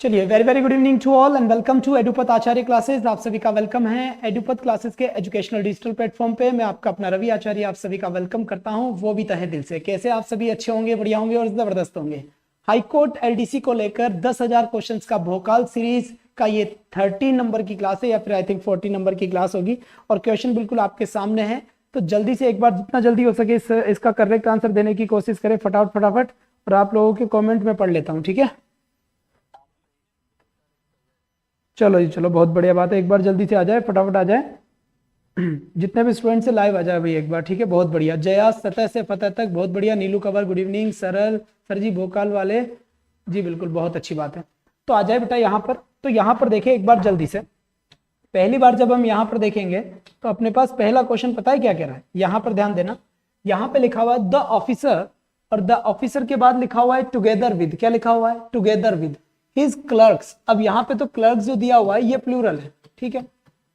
चलिए, very very good evening to all and welcome to Edupat Acharya classes. आप सभी का वेलकम है एडुपत क्लासेस के एजुकेशनल डिजिटल प्लेटफॉर्म पे। मैं आपका अपना रवि आचार्य आप सभी का वेलकम करता हूं, वो भी तहे दिल से। कैसे आप सभी अच्छे होंगे, बढ़िया होंगे और जबरदस्त होंगे। हाईकोर्ट एलडीसी को लेकर 10,000 क्वेश्चन का भोकाल सीरीज का ये 13 नंबर की क्लास है, या फिर आई थिंक 14 नंबर की क्लास होगी। और क्वेश्चन बिल्कुल आपके सामने है, तो जल्दी से एक बार जितना जल्दी हो सके इसका करेक्ट आंसर देने की कोशिश करें फटाफट फटाफट। और आप लोगों के कॉमेंट में पढ़ लेता हूँ, ठीक है। चलो जी, चलो, बहुत बढ़िया बात है। एक बार जल्दी से आ जाए, फटाफट आ जाए। जितने भी स्टूडेंट से लाइव आ जाए भाई एक बार, ठीक है। बहुत बढ़िया। जया सतह से फतह तक, बहुत बढ़िया। नीलू कंवर गुड इवनिंग। सरल सर जी भोकाल वाले जी, बिल्कुल बहुत अच्छी बात है। तो आ जाए बेटा यहाँ पर। तो यहाँ पर देखिए एक बार जल्दी से। पहली बार जब हम यहाँ पर देखेंगे तो अपने पास पहला क्वेश्चन पता है क्या कह रहा है। यहाँ पर ध्यान देना, यहाँ पे लिखा हुआ है द ऑफिसर, और द ऑफिसर के बाद लिखा हुआ है टुगेदर विद। क्या लिखा हुआ है? Together with his clerks. अब यहाँ पे तो क्लर्क्स जो दिया हुआ है ये प्लूरल है, ठीक है।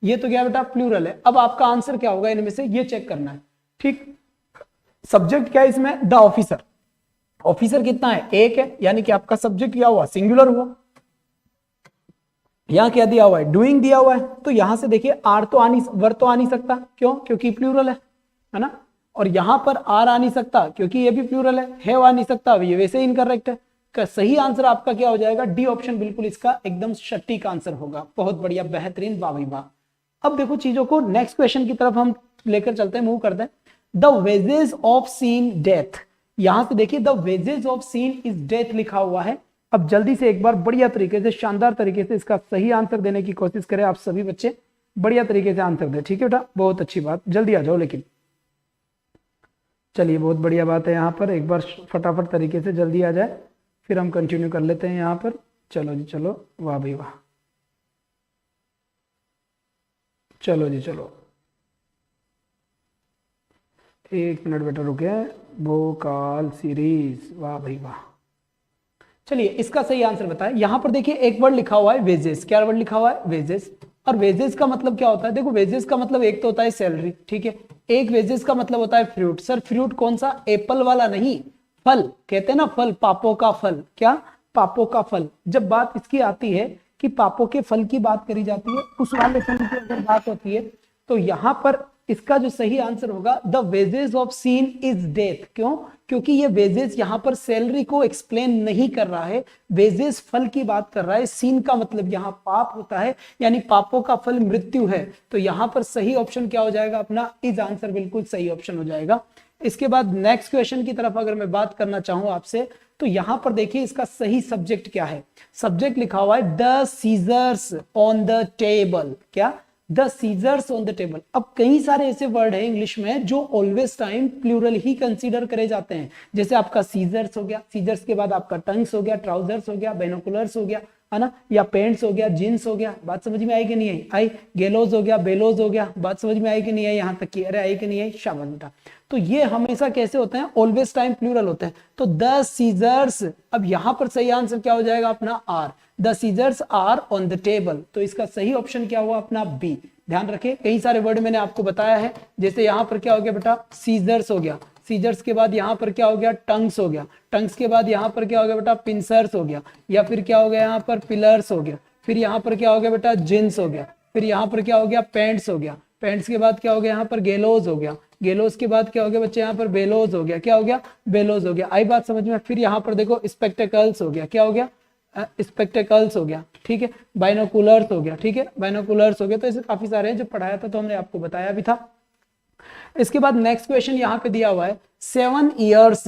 ये तो क्या बेटा? प्लूरल है। अब आपका आंसर क्या होगा इनमें से, ये चेक करना है, ठीक। सब्जेक्ट क्या है इसमें? The officer. ऑफिसर कितना है? एक है, यानी कि आपका सब्जेक्ट क्या हुआ? सिंगुलर हुआ। यहां क्या दिया हुआ है? डूइंग दिया हुआ है। तो यहां से देखिए आर तो आ नहीं, वर तो आ नहीं सकता। क्यों? क्योंकि प्लूरल है ना। और यहां पर आर आ नहीं सकता क्योंकि ये भी प्लूरल है आ नहीं सकता, ये वैसे इनकरेक्ट है। का सही आंसर आपका क्या हो जाएगा? डी ऑप्शन बिल्कुल इसका एकदम सटीक आंसर होगा। बहुत बढ़िया, बेहतरीन, वाह भाई वाह। अब देखो चीजों को नेक्स्ट क्वेश्चन की तरफ हम लेकर चलते हैं, मूव करते हैं। The wages of sin death. यहां से देखिए the wages of sin is death लिखा हुआ है। अब जल्दी से एक बार बढ़िया तरीके से, शानदार तरीके से इसका सही आंसर देने की कोशिश करें आप सभी बच्चे। बढ़िया तरीके से आंसर दें, ठीक है बेटा। बहुत अच्छी बात, जल्दी आ जाओ लेकिन। चलिए, बहुत बढ़िया बात है। यहाँ पर एक बार फटाफट तरीके से जल्दी आ जाए, फिर हम कंटिन्यू कर लेते हैं यहाँ पर। चलो जी चलो, वाह भाई वाह। चलो जी चलो, एक मिनट बेटा रुके। भोकाल सीरीज, वाह भाई वाह। चलिए, इसका सही आंसर बताएं। यहां पर देखिए एक वर्ड लिखा हुआ है वेजेस। क्या वर्ड लिखा हुआ है? वेजेस। और वेजेस का मतलब क्या होता है? देखो वेजेस का मतलब एक तो होता है सैलरी, ठीक है। एक वेजेस का मतलब होता है फ्रूट। सर फ्रूट कौन सा? एप्पल वाला नहीं, फल कहते हैं ना, फल, पापों का फल। क्या? पापों का फल। जब बात इसकी आती है कि पापों के फल की बात करी जाती है, उस वाले फल की अगर बात होती है, तो यहां पर इसका जो सही आंसर होगा the wages of sin is death. क्यों? क्योंकि ये वेजेस यहां पर सैलरी को एक्सप्लेन नहीं कर रहा है, वेजेस फल की बात कर रहा है। सीन का मतलब यहां पाप होता है, यानी पापों का फल मृत्यु है। तो यहां पर सही ऑप्शन क्या हो जाएगा अपना? इज आंसर बिल्कुल सही ऑप्शन हो जाएगा। इसके बाद नेक्स्ट क्वेश्चन की तरफ अगर मैं बात करना चाहूं आपसे, तो यहां पर देखिए इसका सही सब्जेक्ट क्या है। सब्जेक्ट लिखा हुआ है the scissors on the table. क्या? The scissors on the table. अब कई सारे ऐसे वर्ड है इंग्लिश में जो ऑलवेज टाइम प्लूरल ही कंसीडर करे जाते हैं। जैसे आपका सीजर्स हो गया, सीजर्स के बाद आपका टंग्स हो गया, ट्राउजर्स हो गया, बाइनोकुलर्स हो गया, है ना, या पेंट्स हो गया, जींस हो गया। बात समझ में आई कि नहीं आई? आई। गेलोज हो गया, बेलोज हो गया। बात समझ में आई कि नहीं आई? यहाँ तक की, अरे आई कि नहीं आई? शाबाश बेटा। तो ये हमेशा कैसे होते हैं? ऑलवेज टाइम प्लूरल होते हैं। तो द सीजर्स, अब यहां पर सही आंसर क्या हो जाएगा अपना? Are. The scissors are on the table. तो इसका सही ऑप्शन क्या हुआ अपना? बी। ध्यान रखें, कई सारे वर्ड मैंने आपको बताया है। जैसे यहां पर क्या हो गया बेटा? सीजर्स हो गया। सीजर्स के बाद यहां पर क्या हो गया? टंग्स हो गया। टंग्स के बाद यहां पर क्या हो गया बेटा? पिंसर्स हो गया। या फिर क्या हो गया यहां पर? पिलर्स हो गया। फिर यहां पर क्या हो गया बेटा? जींस हो गया। फिर यहां पर क्या हो गया? पैंट्स हो गया। पैंट्स के बाद क्या हो गया यहाँ पर? गेलोज हो गया। गेलोज के बाद क्या हो गया बच्चे? यहाँ पर बेलोज हो गया। क्या हो गया? बेलोज हो गया। आई बात समझ में? फिर यहाँ पर देखो स्पेक्टेकल्स हो गया। क्या हो गया? स्पेक्टेकल्स हो गया, ठीक है। बाइनोकुलर्स हो गया, ठीक है। बाइनोकुलर्स हो गया। तो ऐसे काफी सारे हैं जो पढ़ाया था, तो हमने आपको बताया भी था। इसके बाद नेक्स्ट क्वेश्चन यहाँ पे दिया हुआ है 7 years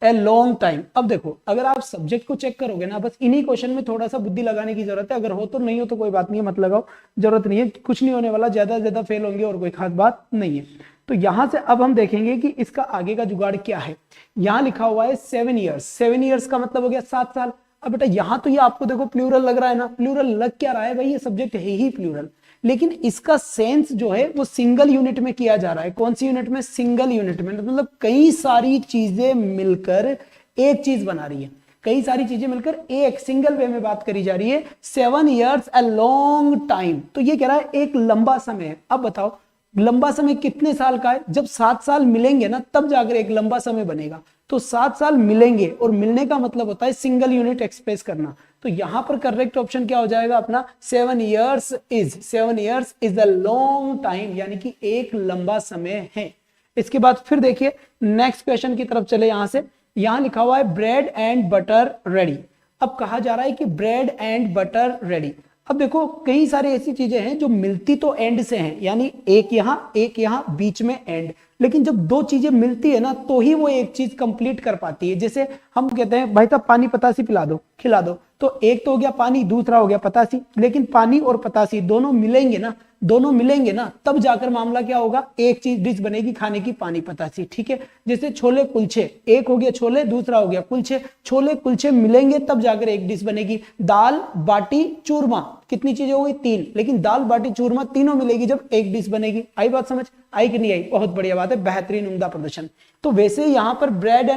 ए लॉन्ग टाइम। अब देखो अगर आप सब्जेक्ट को चेक करोगे ना, बस इन्हीं क्वेश्चन में थोड़ा सा बुद्धि लगाने की जरूरत है। अगर हो तो, नहीं हो तो कोई बात नहीं है, मत लगाओ, जरूरत नहीं है, कुछ नहीं होने वाला, ज्यादा से ज्यादा फेल होंगे और कोई खास बात नहीं है। तो यहां से अब हम देखेंगे कि इसका आगे का जुगाड़ क्या है। यहां लिखा हुआ है 7 years। 7 years का मतलब हो गया 7 साल। अब बेटा यहां तो ये आपको देखो प्लूरल लग रहा है ना, प्लूरल लग क्या रहा है भाई? ये सब्जेक्ट है ही प्लूरल, लेकिन इसका सेंस जो है वो सिंगल यूनिट में किया जा रहा है। कौन सी यूनिट में? सिंगल यूनिट में। मतलब कई सारी चीजें मिलकर एक चीज बना रही है, कई सारी चीजें मिलकर एक सिंगल वे में बात करी जा रही है। 7 years ए लॉन्ग टाइम, तो ये कह रहा है एक लंबा समय है। अब बताओ लंबा समय कितने साल का है? जब 7 साल मिलेंगे ना तब जाकर एक लंबा समय बनेगा। तो 7 साल मिलेंगे, और मिलने का मतलब होता है सिंगल यूनिट एक्सप्रेस करना। तो यहां पर करेक्ट ऑप्शन क्या हो जाएगा अपना? 7 years is a long time, यानी कि एक लंबा समय है। इसके बाद फिर देखिए नेक्स्ट क्वेश्चन की तरफ चले। यहां से यहां लिखा हुआ है ब्रेड एंड बटर रेडी। अब कहा जा रहा है कि ब्रेड एंड बटर रेडी। अब देखो कई सारी ऐसी चीजें हैं जो मिलती तो एंड से हैं, यानी एक यहां बीच में एंड। लेकिन जब दो चीजें मिलती है ना तो ही वो एक चीज कंप्लीट कर पाती है। जैसे हम कहते हैं भाई साहब पानी पतासी पिला दो, खिला दो, तो एक तो हो गया पानी, दूसरा हो गया पतासी। लेकिन पानी और पतासी दोनों मिलेंगे ना तब जाकर मामला क्या होगा? एक चीज डिश बनेगी खाने की, पानी पतासी। ठीक है, जैसे छोले कुलचे, एक हो गया छोले, दूसरा हो गया कुलचे। छोले कुलचे मिलेंगे तब जाकर एक डिश बनेगी। दाल बाटी चूरमा, कितनी चीजें हो गई? 3। लेकिन दाल बाटी चूरमा तीनों मिलेगी जब एक डिश बनेगी। आई बात समझ? आई कि नहीं आई? बहुत बढ़िया बात है, बेहतरीन उम्दा प्रदर्शन। तो वैसे यहां पर ब्रेड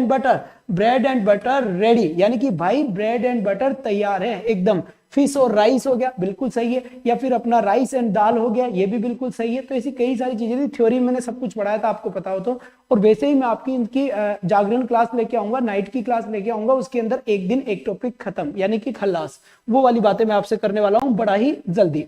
एंड बटर रेडी, यानी कि भाई ब्रेड एंड बटर तैयार है एकदम। फिश और राइस हो गया, बिल्कुल सही है। या फिर अपना राइस एंड दाल हो गया, ये भी बिल्कुल सही है। तो ऐसी कई सारी चीजें थी, थ्योरी में मैंने सब कुछ पढ़ाया था, आपको पता हो तो। और वैसे ही मैं आपकी इनकी जागरण क्लास लेके आऊंगा, नाइट की क्लास लेके आऊंगा, उसके अंदर एक दिन एक टॉपिक खत्म, यानी कि खल्लास। वो वाली बातें मैं आपसे करने वाला हूं बड़ा ही जल्दी।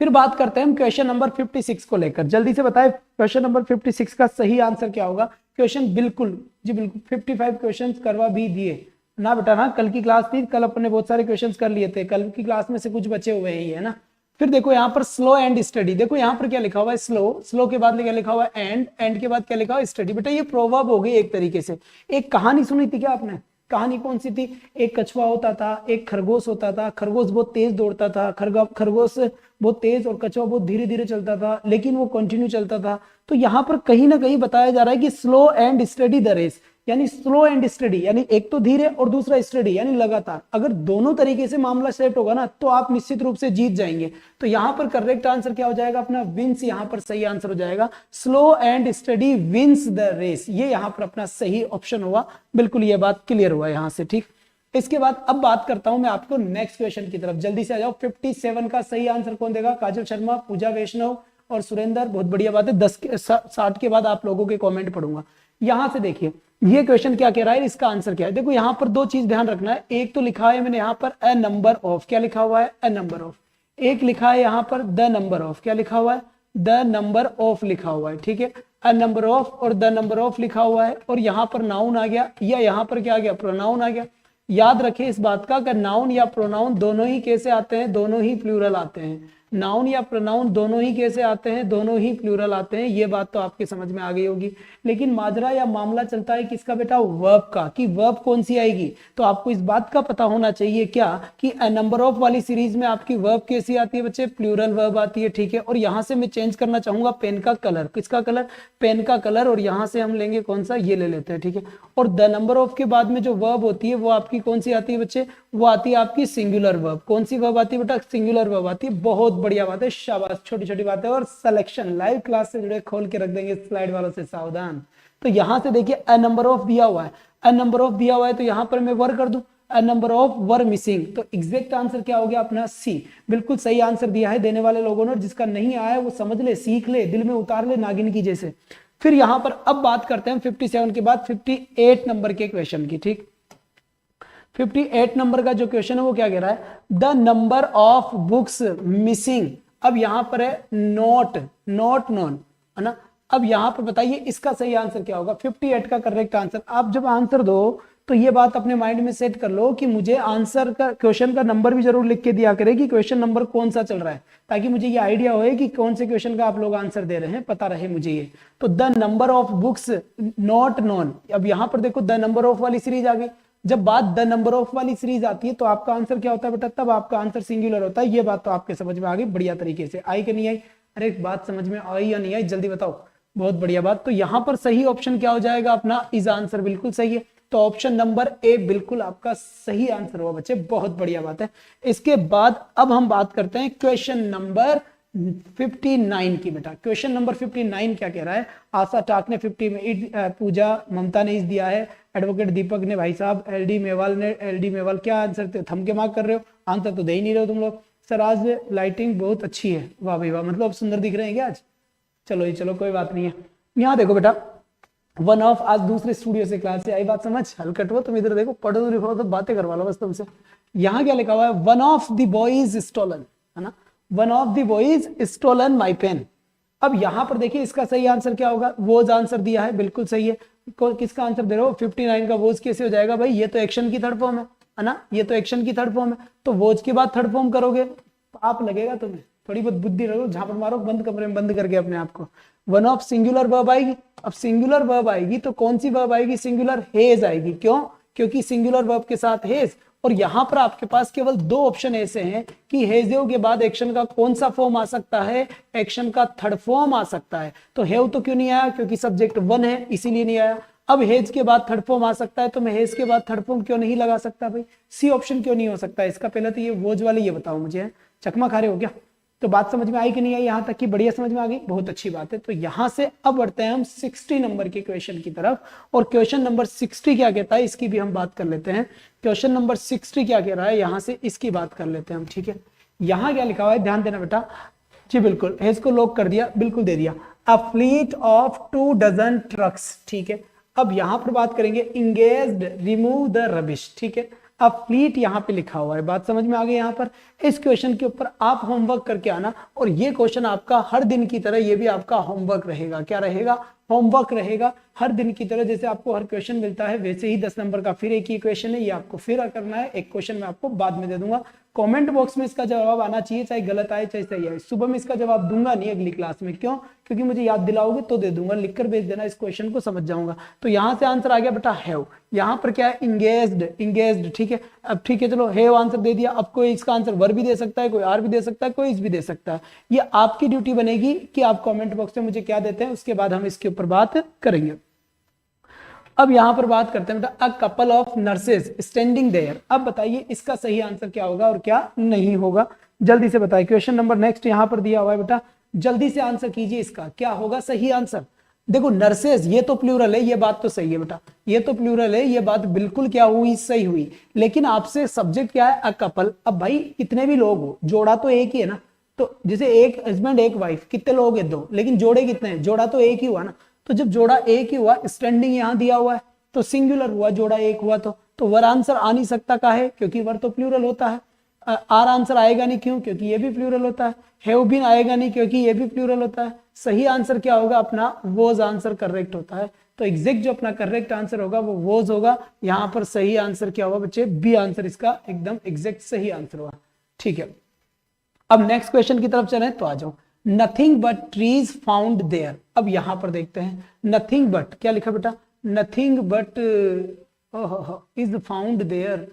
फिर बात करते हैं हम क्वेश्चन नंबर 56 को लेकर। जल्दी से बताएं क्वेश्चन नंबर 56 का सही आंसर क्या होगा? क्वेश्चन बिल्कुल जी बिल्कुल 55 क्वेश्चंस करवा भी दिए ना बेटा ना। कल की क्लास थी, कल अपने बहुत सारे क्वेश्चंस कर लिए थे, कल की क्लास में से कुछ बचे हुए ही है ना। फिर देखो यहाँ पर स्लो एंड स्टडी, देखो यहाँ पर क्या लिखा हुआ है? स्लो के बाद क्या लिखा हुआ है? एंड के बाद क्या लिखा हुआ है? स्टडी। बेटा ये प्रोवर्ब हो गई एक तरीके से। एक कहानी सुनी थी क्या आपने? कहानी कौन सी थी? एक कछुआ होता था, एक खरगोश होता था। खरगोश बहुत तेज दौड़ता था, खरगोश बहुत तेज, और कछुआ बहुत धीरे धीरे चलता था, लेकिन वो कंटिन्यू चलता था। तो यहाँ पर कहीं ना कहीं बताया जा रहा है कि slow and steady the race, यानी स्लो एंड स्टडी, यानी एक तो धीरे और दूसरा स्टडी, यानी लगातार। अगर दोनों तरीके से मामला सेट होगा ना तो आप निश्चित रूप से जीत जाएंगे। तो यहां पर करेक्ट आंसर क्या हो जाएगा अपना? विंस यहां पर सही आंसर हो जाएगा। Slow and steady wins the race, ये यहां पर अपना सही ऑप्शन हुआ। बिल्कुल ये बात क्लियर हुआ यहां से। ठीक, इसके बाद अब बात करता हूं मैं आपको नेक्स्ट क्वेश्चन की तरफ। जल्दी से आ जाओ। 57 का सही आंसर कौन देगा? काजल शर्मा, पूजा वैष्णव और सुरेंद्र। बहुत बढ़िया बात है। 60 के बाद आप लोगों के कमेंट पढ़ूंगा। यहां से देखिए ये क्वेश्चन क्या कह रहा है, इसका आंसर क्या है? देखो यहां पर दो चीज ध्यान रखना है। एक तो लिखा है मैंने यहां पर अ नंबर ऑफ, क्या लिखा हुआ है? A number of. एक लिखा है यहां पर द नंबर ऑफ, क्या लिखा हुआ है? द नंबर ऑफ लिखा हुआ है। ठीक है, अ नंबर ऑफ और द नंबर ऑफ लिखा हुआ है, और यहां पर नाउन आ गया, या यहां पर क्या आ गया? प्रोनाउन आ गया। याद रखें इस बात का कि नाउन या प्रोनाउन दोनों ही कैसे आते हैं? दोनों ही प्लूरल आते हैं। नाउन या प्रोनाउन दोनों ही कैसे आते हैं? दोनों ही प्लूरल आते हैं। ये बात तो आपके समझ में आ गई होगी। लेकिन माजरा या मामला चलता है किसका बेटा? वर्ब का, कि वर्ब कौन सी आएगी। तो आपको इस बात का पता होना चाहिए क्या कि अ नंबर ऑफ वाली सीरीज में आपकी वर्ब कैसी आती है बच्चे? प्लूरल वर्ब आती है। ठीक है, और यहां से मैं चेंज करना चाहूंगा पेन का कलर। किसका कलर? पेन का कलर। और यहां से हम लेंगे कौन सा? ये ले लेते हैं। ठीक है, और द नंबर ऑफ के बाद में जो वर्ब होती है वो आपकी कौन सी आती है बच्चे? वो आती है आपकी सिंगुलर वर्ब। कौन सी वर्ब आती है बेटा? सिंगुलर वर्ब आती है। बहुत बढ़िया बात है, शाबाश। छोटी छोटी बातें और सिलेक्शन लाइव क्लास से जुड़े खोल के रख देंगे, स्लाइड वालों से सावधान। तो यहां से देखिए अ नंबर ऑफ दिया हुआ है, अ नंबर ऑफ दिया हुआ है, तो यहां पर मैं वर कर दूं, a number of were missing. तो एग्जैक्ट आंसर क्या हो गया अपना? सी। बिल्कुल सही आंसर दिया है देने वाले लोगों ने। जिसका नहीं आया वो समझ ले, सीख ले, दिल में उतार ले नागिन की जैसे। फिर यहां पर अब बात करते हैं 57 के बाद 58 नंबर के क्वेश्चन की। ठीक, 58 नंबर का जो क्वेश्चन है वो क्या कह रहा है? The number of books missing. अब यहां पर है नॉट नॉन, है ना। अब यहां पर बताइए इसका सही आंसर क्या होगा? 58 का करेक्ट आंसर। आप जब आंसर दो तो ये बात अपने माइंड में सेट कर लो कि मुझे आंसर का, क्वेश्चन का नंबर भी जरूर लिख के दिया करे कि क्वेश्चन नंबर कौन सा चल रहा है, ताकि मुझे ये आइडिया होए कि कौन से क्वेश्चन का आप लोग आंसर दे रहे हैं, पता रहे मुझे ये। तो the number of books not non. अब यहां पर देखो द नंबर ऑफ वाली सीरीज आ गई। जब बात द नंबर ऑफ वाली सीरीज आती है तो आपका आंसर क्या होता है बेटा? तब आपका आंसर सिंगुलर होता है। ये बात तो आपके समझ में आ गई बढ़िया तरीके से। आई कि नहीं आई? अरे बात समझ में आई या नहीं आई? जल्दी बताओ। बहुत बढ़िया बात। तो यहां पर सही ऑप्शन क्या हो जाएगा अपना? इज आंसर बिल्कुल सही है। तो ऑप्शन नंबर ए बिल्कुल आपका सही आंसर हुआ बच्चे, बहुत बढ़िया बात है। इसके बाद अब हम बात करते हैं क्वेश्चन नंबर 59 की। बेटा क्वेश्चन नंबर 59 क्या कह रहा है? आशा टाक ने 50 में, पूजा ममता ने इस दिया है, एडवोकेट दीपक ने, भाई साहब एलडी मेवाल ने, एलडी मेवाल क्या आंसर थे? थम के मार्क कर रहे हो, आंसर तो दे ही नहीं रहे हो तुम लोग। सर आज लाइटिंग बहुत अच्छी है, वाह भाई वाह, मतलब सुंदर दिख रहे हैं क्या आज? चलो ये चलो कोई बात नहीं है। यहाँ देखो बेटा, वन ऑफ, आज दूसरे स्टूडियो से क्लास से आई बात समझ, हलकट हो तुम इधर देखो, पढ़ो लिखो तो बातें करवा लो बस तुमसे। यहाँ क्या लिखा हुआ है, one of the boys stolen, है ना, one of the boys stolen my pen. अब यहाँ पर देखिए इसका सही आंसर क्या होगा, वोज आंसर दिया है, बिल्कुल सही है। किसका आंसर दे रहे हो, 59 का वोज कैसे हो जाएगा भाई, ये तो एक्शन की थर्ड फॉर्म है ना, ये तो एक्शन की थर्ड फॉर्म है, तो वोज के बाद थर्ड फॉर्म करोगे आप लगेगा तुम्हें, थोड़ी बहुत बुद्धि रखो, झापड़ मारो बंद कमरे में बंद करके अपने आप को। वन ऑफ सिंगुलर वर्ब आएगी, अब सिंगुलर वर्ब आएगी तो कौन सी वर्ब आएगी, सिंगुलर हेज आएगी। क्यों, क्योंकि सिंगुलर वर्ब के साथ हेज, और यहां पर आपके पास केवल दो ऑप्शन ऐसे हैं कि हेजेव के बाद एक्शन का कौन सा फॉर्म आ सकता है, एक्शन का थर्ड फॉर्म आ सकता है। तो हेव तो क्यों नहीं आया, क्योंकि सब्जेक्ट वन है इसीलिए नहीं आया। अब हेज के बाद थर्ड फॉर्म आ सकता है, तो मैं हेज के बाद थर्ड फॉर्म क्यों नहीं लगा सकता भाई, सी ऑप्शन क्यों नहीं हो सकता इसका, पहले तो ये वोज वाले ये बताओ मुझे, चकमा खा रहे हो क्या। तो बात समझ में आई कि नहीं आई, यहां तक की बढ़िया समझ में आ गई, बहुत अच्छी बात है। तो यहां से अब बढ़ते हैं हम 60 नंबर के क्वेश्चन की तरफ, और क्वेश्चन नंबर 60 क्या कहता है इसकी भी हम बात कर लेते हैं। क्वेश्चन नंबर 60 क्या कह रहा है, यहां से इसकी बात कर लेते हैं हम, ठीक है। यहां क्या लिखा हुआ है, ध्यान देना बेटा जी, बिल्कुल हेज को लॉक कर दिया, बिल्कुल दे दिया, a fleet of 2 dozen trucks, ठीक है। अब यहां पर बात करेंगे इंगेज्ड रिमूव द रबिश, ठीक है। अब फ्लीट यहाँ पे लिखा हुआ है, बात समझ में आ गई। यहाँ पर इस क्वेश्चन के ऊपर आप होमवर्क करके आना, और ये क्वेश्चन आपका हर दिन की तरह ये भी आपका होमवर्क रहेगा, क्या रहेगा, होमवर्क रहेगा हर दिन की तरह। जैसे आपको हर क्वेश्चन मिलता है वैसे ही 10 नंबर का फिर एक ही क्वेश्चन है, ये आपको फिर करना है। एक क्वेश्चन मैं आपको बाद में दे दूंगा, कमेंट बॉक्स में इसका जवाब आना चाहिए, चाहे गलत आए चाहे सही आए। सुबह में इसका जवाब दूंगा नहीं अगली क्लास में, क्यों, क्योंकि मुझे याद दिलाओगे तो दे दूंगा, लिखकर भेज देना, इस क्वेश्चन को समझ जाऊंगा। तो यहाँ से आंसर आ गया बेटा हैव, यहाँ पर क्या है इंगेज्ड, इंगेज्ड, ठीक है। अब ठीक है चलो हैव आंसर दे दिया, अब कोई इसका आंसर वर भी दे सकता है, कोई आर भी दे सकता है, कोई इस भी दे सकता है। ये आपकी ड्यूटी बनेगी कि आप कमेंट बॉक्स में मुझे क्या देते हैं, उसके बाद हम इसके ऊपर बात करेंगे। अब यहां पर बात करते हैं बेटा, a couple of nurses standing there. अब बताइए इसका सही आंसर क्या होगा और क्या नहीं होगा, जल्दी से बताइए। क्वेश्चन नंबर नेक्स्ट यहां पर दिया हुआ है बेटा, जल्दी से आंसर कीजिए, इसका क्या होगा सही आंसर। देखो नर्सेज ये तो प्लूरल है, ये बात तो सही है बेटा, ये तो प्लूरल है, ये बात बिल्कुल क्या हुई, सही हुई। लेकिन आपसे सब्जेक्ट क्या है, अ कपल। अब भाई कितने भी लोग हो, जोड़ा तो एक ही है ना, तो जैसे एक हस्बैंड एक वाइफ, कितने लोग हैं, दो, लेकिन जोड़े कितने हैं, जोड़ा तो एक ही हुआ ना। तो जब जोड़ा एक ही हुआ, स्टैंडिंग यहां दिया हुआ है तो सिंगुलर हुआ, जोड़ा एक हुआ, तो वर आंसर आ नहीं सकता का है, क्योंकि वर तो प्लूरल होता है। आर आंसर आएगा नहीं, क्यों, क्योंकि ये भी प्लूरल होता है। हैव बीन आएगा नहीं, क्योंकि ये भी प्लूरल होता है। सही आंसर क्या होगा अपना, वोज आंसर करेक्ट होता है। तो एग्जैक्ट जो अपना करेक्ट आंसर होगा वो वोज होगा। यहाँ पर सही आंसर क्या होगा बच्चे, बी आंसर इसका एकदम एग्जैक्ट सही आंसर होगा, ठीक है। अब नेक्स्ट क्वेश्चन की तरफ चलें तो आ जाओ, nothing but trees found there. अब यहां पर देखते हैं नथिंग बट क्या लिखा बेटा, nothing but is found there.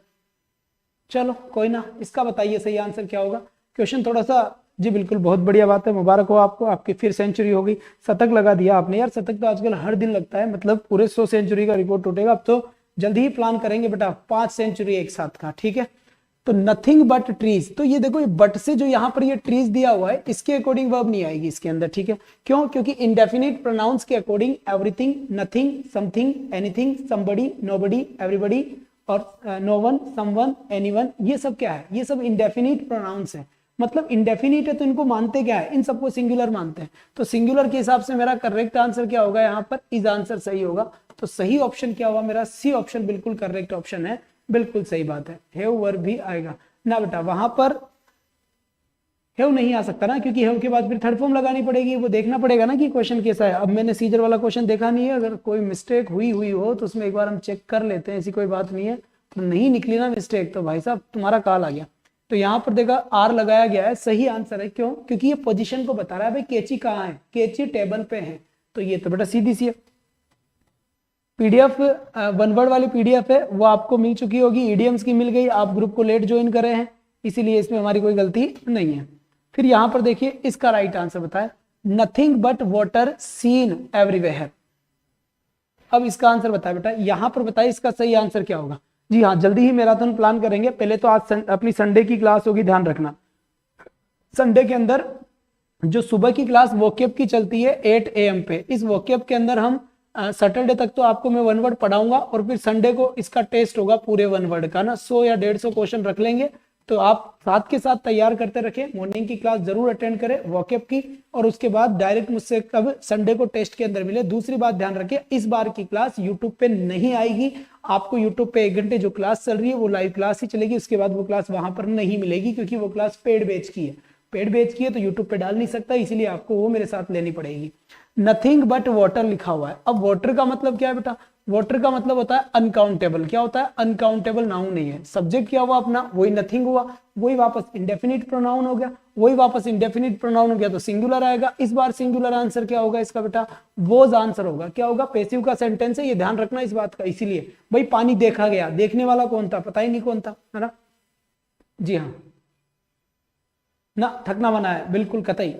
चलो कोई ना, इसका बताइए सही आंसर क्या होगा। क्वेश्चन थोड़ा सा जी बिल्कुल बहुत बढ़िया बात है, मुबारक हो आपको, आपकी फिर सेंचुरी हो गई, शतक लगा दिया आपने यार। शतक तो आजकल हर दिन लगता है, मतलब पूरे 100 सेंचुरी का रिकॉर्ड टूटेगा। अब तो जल्दी ही प्लान करेंगे बेटा 5 सेंचुरी एक साथ का, ठीक है। तो नथिंग बट ट्रीज, तो ये देखो ये बट से जो यहाँ पर ये ट्रीज दिया हुआ है इसके अकॉर्डिंग वर्ब नहीं आएगी इसके अंदर, ठीक है। क्यों, क्योंकि इंडेफिनिट प्रोनाउंस के according everything, nothing, something, anything, somebody, nobody, everybody और नो वन, समवन, एनीवन, ये सब क्या है, ये सब इंडेफिनिट प्रोनाउंस है। मतलब इंडेफिनिट है तो इनको मानते क्या है, इन सबको सिंगुलर मानते हैं। तो सिंगुलर के हिसाब से मेरा करेक्ट आंसर क्या होगा, यहाँ पर इज आंसर सही होगा। तो सही ऑप्शन क्या होगा मेरा, सी ऑप्शन बिल्कुल करेक्ट ऑप्शन है, बिल्कुल सही बात है। हेव वर भी आएगा ना बेटा, वहां पर हेव नहीं आ सकता ना, क्योंकि हेव के बाद फिर थर्ड फॉर्म लगानी पड़ेगी, वो देखना पड़ेगा ना कि क्वेश्चन कैसा है। अब मैंने सीजर वाला क्वेश्चन देखा नहीं है, अगर कोई मिस्टेक हुई हो तो उसमें एक बार हम चेक कर लेते हैं, ऐसी कोई बात नहीं है। तो नहीं निकली ना मिस्टेक तो भाई साहब तुम्हारा कॉल आ गया। तो यहाँ पर देखा आर लगाया गया है, सही आंसर है। क्यों, क्योंकि ये पोजीशन को बता रहा है भाई कैची कहाँ है, कैची टेबल पे है। तो ये तो बेटा सीधी सी है। पीडीएफ वन वर्ड वाली पीडीएफ है वो आपको मिल चुकी होगी, ईडीएम्स की मिल गई, आप ग्रुप को लेट ज्वाइन करे हैं इसीलिए इसमें हमारी कोई गलती नहीं है। फिर यहां पर देखिए इसका राइट आंसर बताए, nothing but water seen everywhere. अब इसका आंसर बताए बेटा, यहां पर बताए इसका सही आंसर क्या होगा। जी हाँ, जल्दी ही मैराथन प्लान करेंगे। पहले तो आज अपनी संडे की क्लास होगी, ध्यान रखना। संडे के अंदर जो सुबह की क्लास वोकेब की चलती है 8 AM पे, इस वोकेब के अंदर हम सैटरडे तक तो आपको मैं वन वर्ड पढ़ाऊंगा और फिर संडे को इसका टेस्ट होगा पूरे वन वर्ड का ना, 100 या 150 क्वेश्चन रख लेंगे। तो आप साथ के साथ तैयार करते रखें, मॉर्निंग की क्लास जरूर अटेंड करें वॉकअप की, और उसके बाद डायरेक्ट मुझसे कब संडे को टेस्ट के अंदर मिले। दूसरी बात ध्यान रखिए, इस बार की क्लास यूट्यूब पे नहीं आएगी, आपको यूट्यूब पे 1 घंटे जो क्लास चल रही है वो लाइव क्लास ही चलेगी, उसके बाद वो क्लास वहां पर नहीं मिलेगी, क्योंकि वो क्लास पेड बैच की है, पेड बैच की है तो यूट्यूब पे डाल नहीं सकता, इसीलिए आपको वो मेरे साथ लेनी पड़ेगी। नथिंग बट वाटर लिखा हुआ है। अब वाटर का मतलब क्या है बेटा, वाटर का मतलब होता है अनकाउंटेबल। क्या होता है, अनकाउंटेबल नाउन नहीं है। सब्जेक्ट क्या हुआ अपना, वही नथिंग हुआ, वही वापस इंडेफिनिट प्रोनाउन हो गया, वही वापस इंडेफिनिट प्रोनाउन हो गया तो सिंगुलर आएगा। इस बार सिंगुलर आंसर क्या होगा इसका बेटा, वोज आंसर होगा। क्या होगा, पैसिव का सेंटेंस है, ये ध्यान रखना इस बात का। इसीलिए भाई पानी देखा गया, देखने वाला कौन था, पता ही नहीं कौन था, है ना। जी हाँ ना, थकना बना है, बिल्कुल कतई।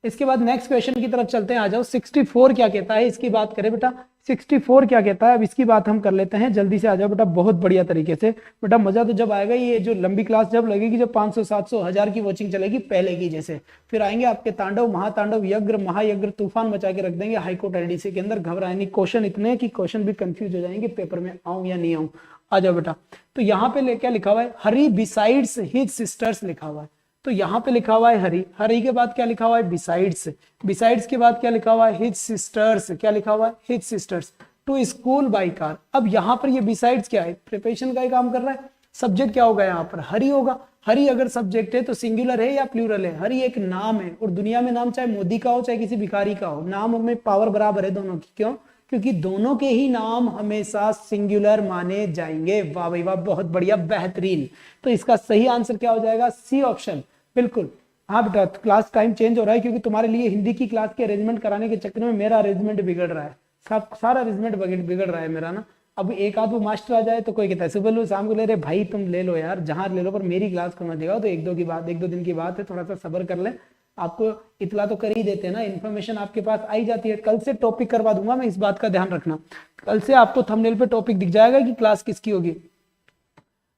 इसके बाद नेक्स्ट क्वेश्चन की तरफ चलते हैं, आ जाओ। 64 क्या कहता है, इसकी बात करें बेटा। 64 क्या कहता है, अब इसकी बात हम कर लेते हैं, जल्दी से आ जाओ बेटा, बहुत बढ़िया तरीके से। बेटा मजा तो जब आएगा, ये जो लंबी क्लास जब लगेगी, जब 500 700 1000 की वॉचिंग चलेगी पहले की जैसे, फिर आएंगे आपके तांडव महातांडव यज्ञ महायज्ञ तूफान मचा के रख देंगे हाईकोर्ट एलडीसी के अंदर। घबराए नहीं, क्वेश्चन इतने कि क्वेश्चन भी कंफ्यूज हो जाएंगे पेपर में आऊं या नहीं आऊं। आ जाओ बेटा, तो यहाँ पे क्या लिखा हुआ है, हरी बिसाइड्स हिज सिस्टर्स लिखा हुआ है। तो यहाँ पे लिखा हुआ है हरी, हरी के बाद क्या लिखा हुआ है, बिसाइड्स, बिसाइड्स के बाद क्या लिखा हुआ है, हिज सिस्टर्स, क्या लिखा हुआ है, his sisters to school by car. अब यहाँ पर ये बिसाइड्स क्या है, प्रिपरेशन का ही काम कर रहा है। सब्जेक्ट क्या होगा यहाँ पर, हरी होगा। हरी अगर सब्जेक्ट है तो सिंगुलर है या प्लूरल है, हरी एक नाम है, और दुनिया में नाम चाहे मोदी का हो चाहे किसी भिखारी का हो, नाम में पावर बराबर है दोनों की। क्यों, क्योंकि दोनों के ही नाम हमेशा सिंगुलर माने जाएंगे। वाह भाई वाह, बहुत बढ़िया, बेहतरीन। तो इसका सही आंसर क्या हो जाएगा, सी ऑप्शन, बिल्कुल। हाँ बेटा, क्लास टाइम चेंज हो रहा है क्योंकि तुम्हारे लिए हिंदी की क्लास के अरेंजमेंट कराने के चक्कर में मेरा अरेंजमेंट बिगड़ रहा है, सब सारा अरेंजमेंट बिगड़ रहा है मेरा ना। अब एक आध वो मास्टर आ जाए तो कोई कहता है सुबह लो शाम को ले रहे, भाई तुम ले लो यार, जहां ले लो, पर मेरी क्लास को मत देगा। तो 1-2 दिन की बात है, थोड़ा सा सब्र कर ले। आपको इतला तो कर ही देते हैं ना, इन्फॉर्मेशन आपके पास आई जाती है। कल से टॉपिक करवा दूंगा मैं, इस बात का ध्यान रखना। कल से आपको थंबनेल पे टॉपिक दिख जाएगा कि क्लास किसकी होगी।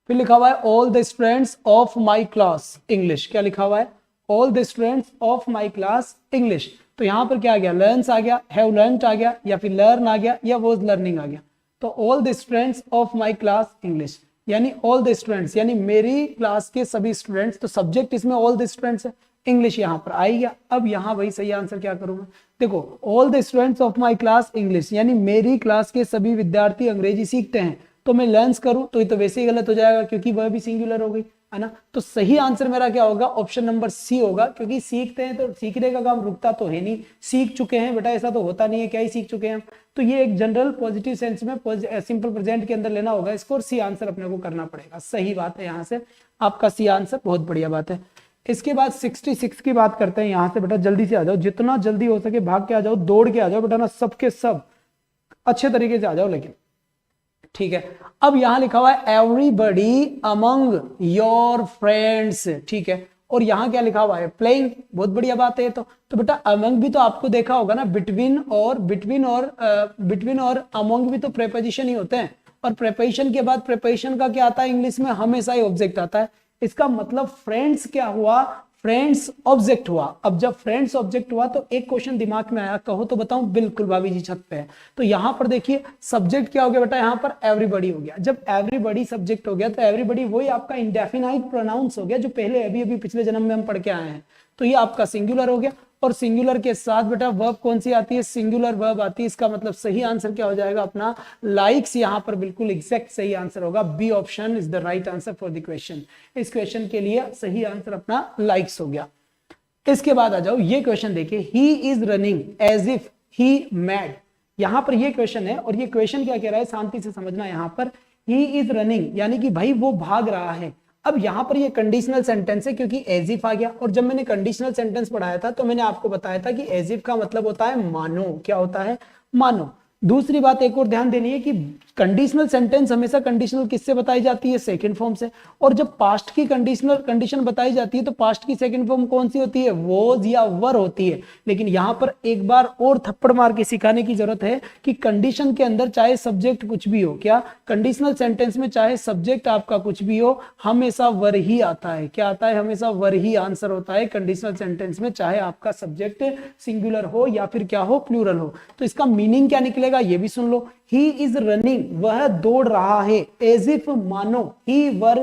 फिर लिखा हुआ है all the students of my class English. क्या लिखा हुआ है, all the students of my class English. तो यहाँ पर क्या आ गया, लर्न्स आ गया, हैव लर्नड आ गया, या फिर लर्न आ गया, या वॉज लर्निंग आ गया। तो all the students of my class English, यानी ऑल द स्टूडेंट्स, यानी मेरी क्लास के सभी स्टूडेंट्स। तो सब्जेक्ट इसमें ऑल द स्टूडेंट्स है, इंग्लिश यहाँ पर आई गया। अब यहाँ वही सही आंसर क्या करूंगा, देखो all the students of my class English, यानी मेरी क्लास के सभी विद्यार्थी अंग्रेजी सीखते हैं। तो मैं लर्न्स करूं तो ये तो वैसे ही गलत हो जाएगा, क्योंकि वह भी सिंगुलर हो गई, है ना। तो सही आंसर मेरा क्या होगा, ऑप्शन नंबर सी होगा, क्योंकि सीखते हैं तो सीखने का काम रुकता तो है नहीं, सीख चुके हैं बेटा, ऐसा तो होता नहीं है, क्या ही सीख चुके हैं हम। तो ये एक जनरल पॉजिटिव सेंस में सिंपल प्रेजेंट के अंदर लेना होगा इसको, और सी आंसर अपने को करना पड़ेगा। सही बात है, यहाँ से आपका सी आंसर, बहुत बढ़िया बात है। इसके बाद 66 की बात करते हैं। यहाँ से बेटा जल्दी से आ जाओ, जितना जल्दी हो सके भाग के आ जाओ, दौड़ के आ जाओ बेटा ना, सबके सब अच्छे तरीके से आ जाओ लेकिन, ठीक है। अब यहां लिखा हुआ है एवरीबडी अमंग योर फ्रेंड्स, ठीक है। और यहां क्या लिखा हुआ है, प्लेइंग, बहुत बढ़िया बात है। तो बेटा अमंग भी तो आपको देखा होगा ना, बिटवीन और अमंग भी तो प्रेपोजिशन ही होते हैं, और प्रेपोजिशन के बाद प्रेपोजिशन का क्या आता है इंग्लिश में, हमेशा ही ऑब्जेक्ट आता है। इसका मतलब फ्रेंड्स क्या हुआ, फ्रेंड्स ऑब्जेक्ट हुआ। अब जब फ्रेंड्स ऑब्जेक्ट हुआ तो एक क्वेश्चन दिमाग में आया, कहो तो बताऊं, बिल्कुल भाभी जी छत पे है। तो यहां पर देखिए सब्जेक्ट क्या हो गया बेटा, यहां पर एवरीबॉडी हो गया। जब एवरीबॉडी सब्जेक्ट हो गया तो एवरीबॉडी वही आपका इंडेफिनाइट प्रोनाउंस हो गया, जो पहले अभी पिछले जन्म में हम पढ़ के आए हैं। तो ये आपका सिंगुलर हो गया, और सिंगुलर के साथ बेटा वर्ब कौन सी आती है, सिंगुलर वर्ब आती है। इसका मतलब सही आंसर क्या हो जाएगा अपना, लाइक्स। यहां पर बिल्कुल एग्जैक्ट सही आंसर होगा, B option is the right answer for the question. इस क्वेश्चन के लिए सही आंसर अपना लाइक्स हो गया। इसके बाद आ जाओ, ये क्वेश्चन देखिए, he is running as if he mad. यहां पर ये क्वेश्चन है, और ये क्वेश्चन क्या कह रहा है, शांति से समझना। यहां पर ही इज रनिंग यानी कि भाई वो भाग रहा है। अब यहां पर ये कंडीशनल सेंटेंस है, क्योंकि एज इफ आ गया। और जब मैंने कंडीशनल सेंटेंस पढ़ाया था तो मैंने आपको बताया था कि एज इफ का मतलब होता है मानो। क्या होता है, मानो। दूसरी बात एक और ध्यान देनी है कि कंडीशनल सेंटेंस हमेशा कंडीशनल किससे बताई जाती है, सेकंड फॉर्म से। और जब पास्ट की कंडीशनल कंडीशन बताई जाती है तो पास्ट की सेकंड फॉर्म कौन सी होती है, वॉज या वर होती है। लेकिन यहां पर एक बार और थप्पड़ मार के सिखाने की जरूरत है कि कंडीशन के अंदर चाहे सब्जेक्ट कुछ भी हो, क्या कंडीशनल सेंटेंस में चाहे सब्जेक्ट आपका कुछ भी हो, हमेशा वर ही आता है। क्या आता है, हमेशा वर ही आंसर होता है कंडीशनल सेंटेंस में, चाहे आपका सब्जेक्ट सिंगुलर हो या फिर क्या हो, प्लूरल हो। तो इसका मीनिंग क्या निकलेगा ये भी सुन लो, ही इज रनिंग, वह दौड़ रहा है, एज इफ मानो ही वर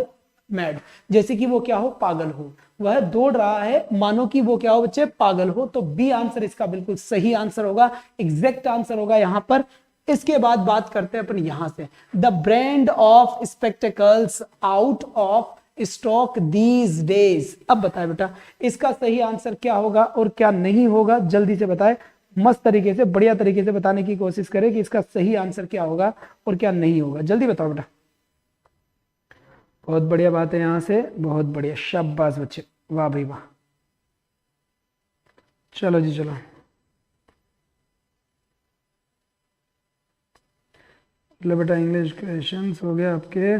मैड, जैसे कि वो क्या हो, पागल हो, वह दौड़ रहा है मानो कि वो क्या हो बच्चे, पागल हो। तो बी आंसर इसका बिल्कुल सही आंसर होगा, एग्जैक्ट आंसर होगा यहां पर। इसके बाद बात करते हैं अपन यहां से, the brand of spectacles out of stock these days. अब बताए बेटा इसका सही आंसर क्या होगा और क्या नहीं होगा, जल्दी से बताए, मस्त तरीके से, बढ़िया तरीके से बताने की कोशिश करें कि इसका सही आंसर क्या होगा और क्या नहीं होगा, जल्दी बताओ बेटा। बहुत बढ़िया बात है यहां से, बहुत बढ़िया, शाबाश बच्चे, वाह भाई वाह। चलो जी चलो, लो बेटा इंग्लिश क्वेश्चंस हो गए आपके।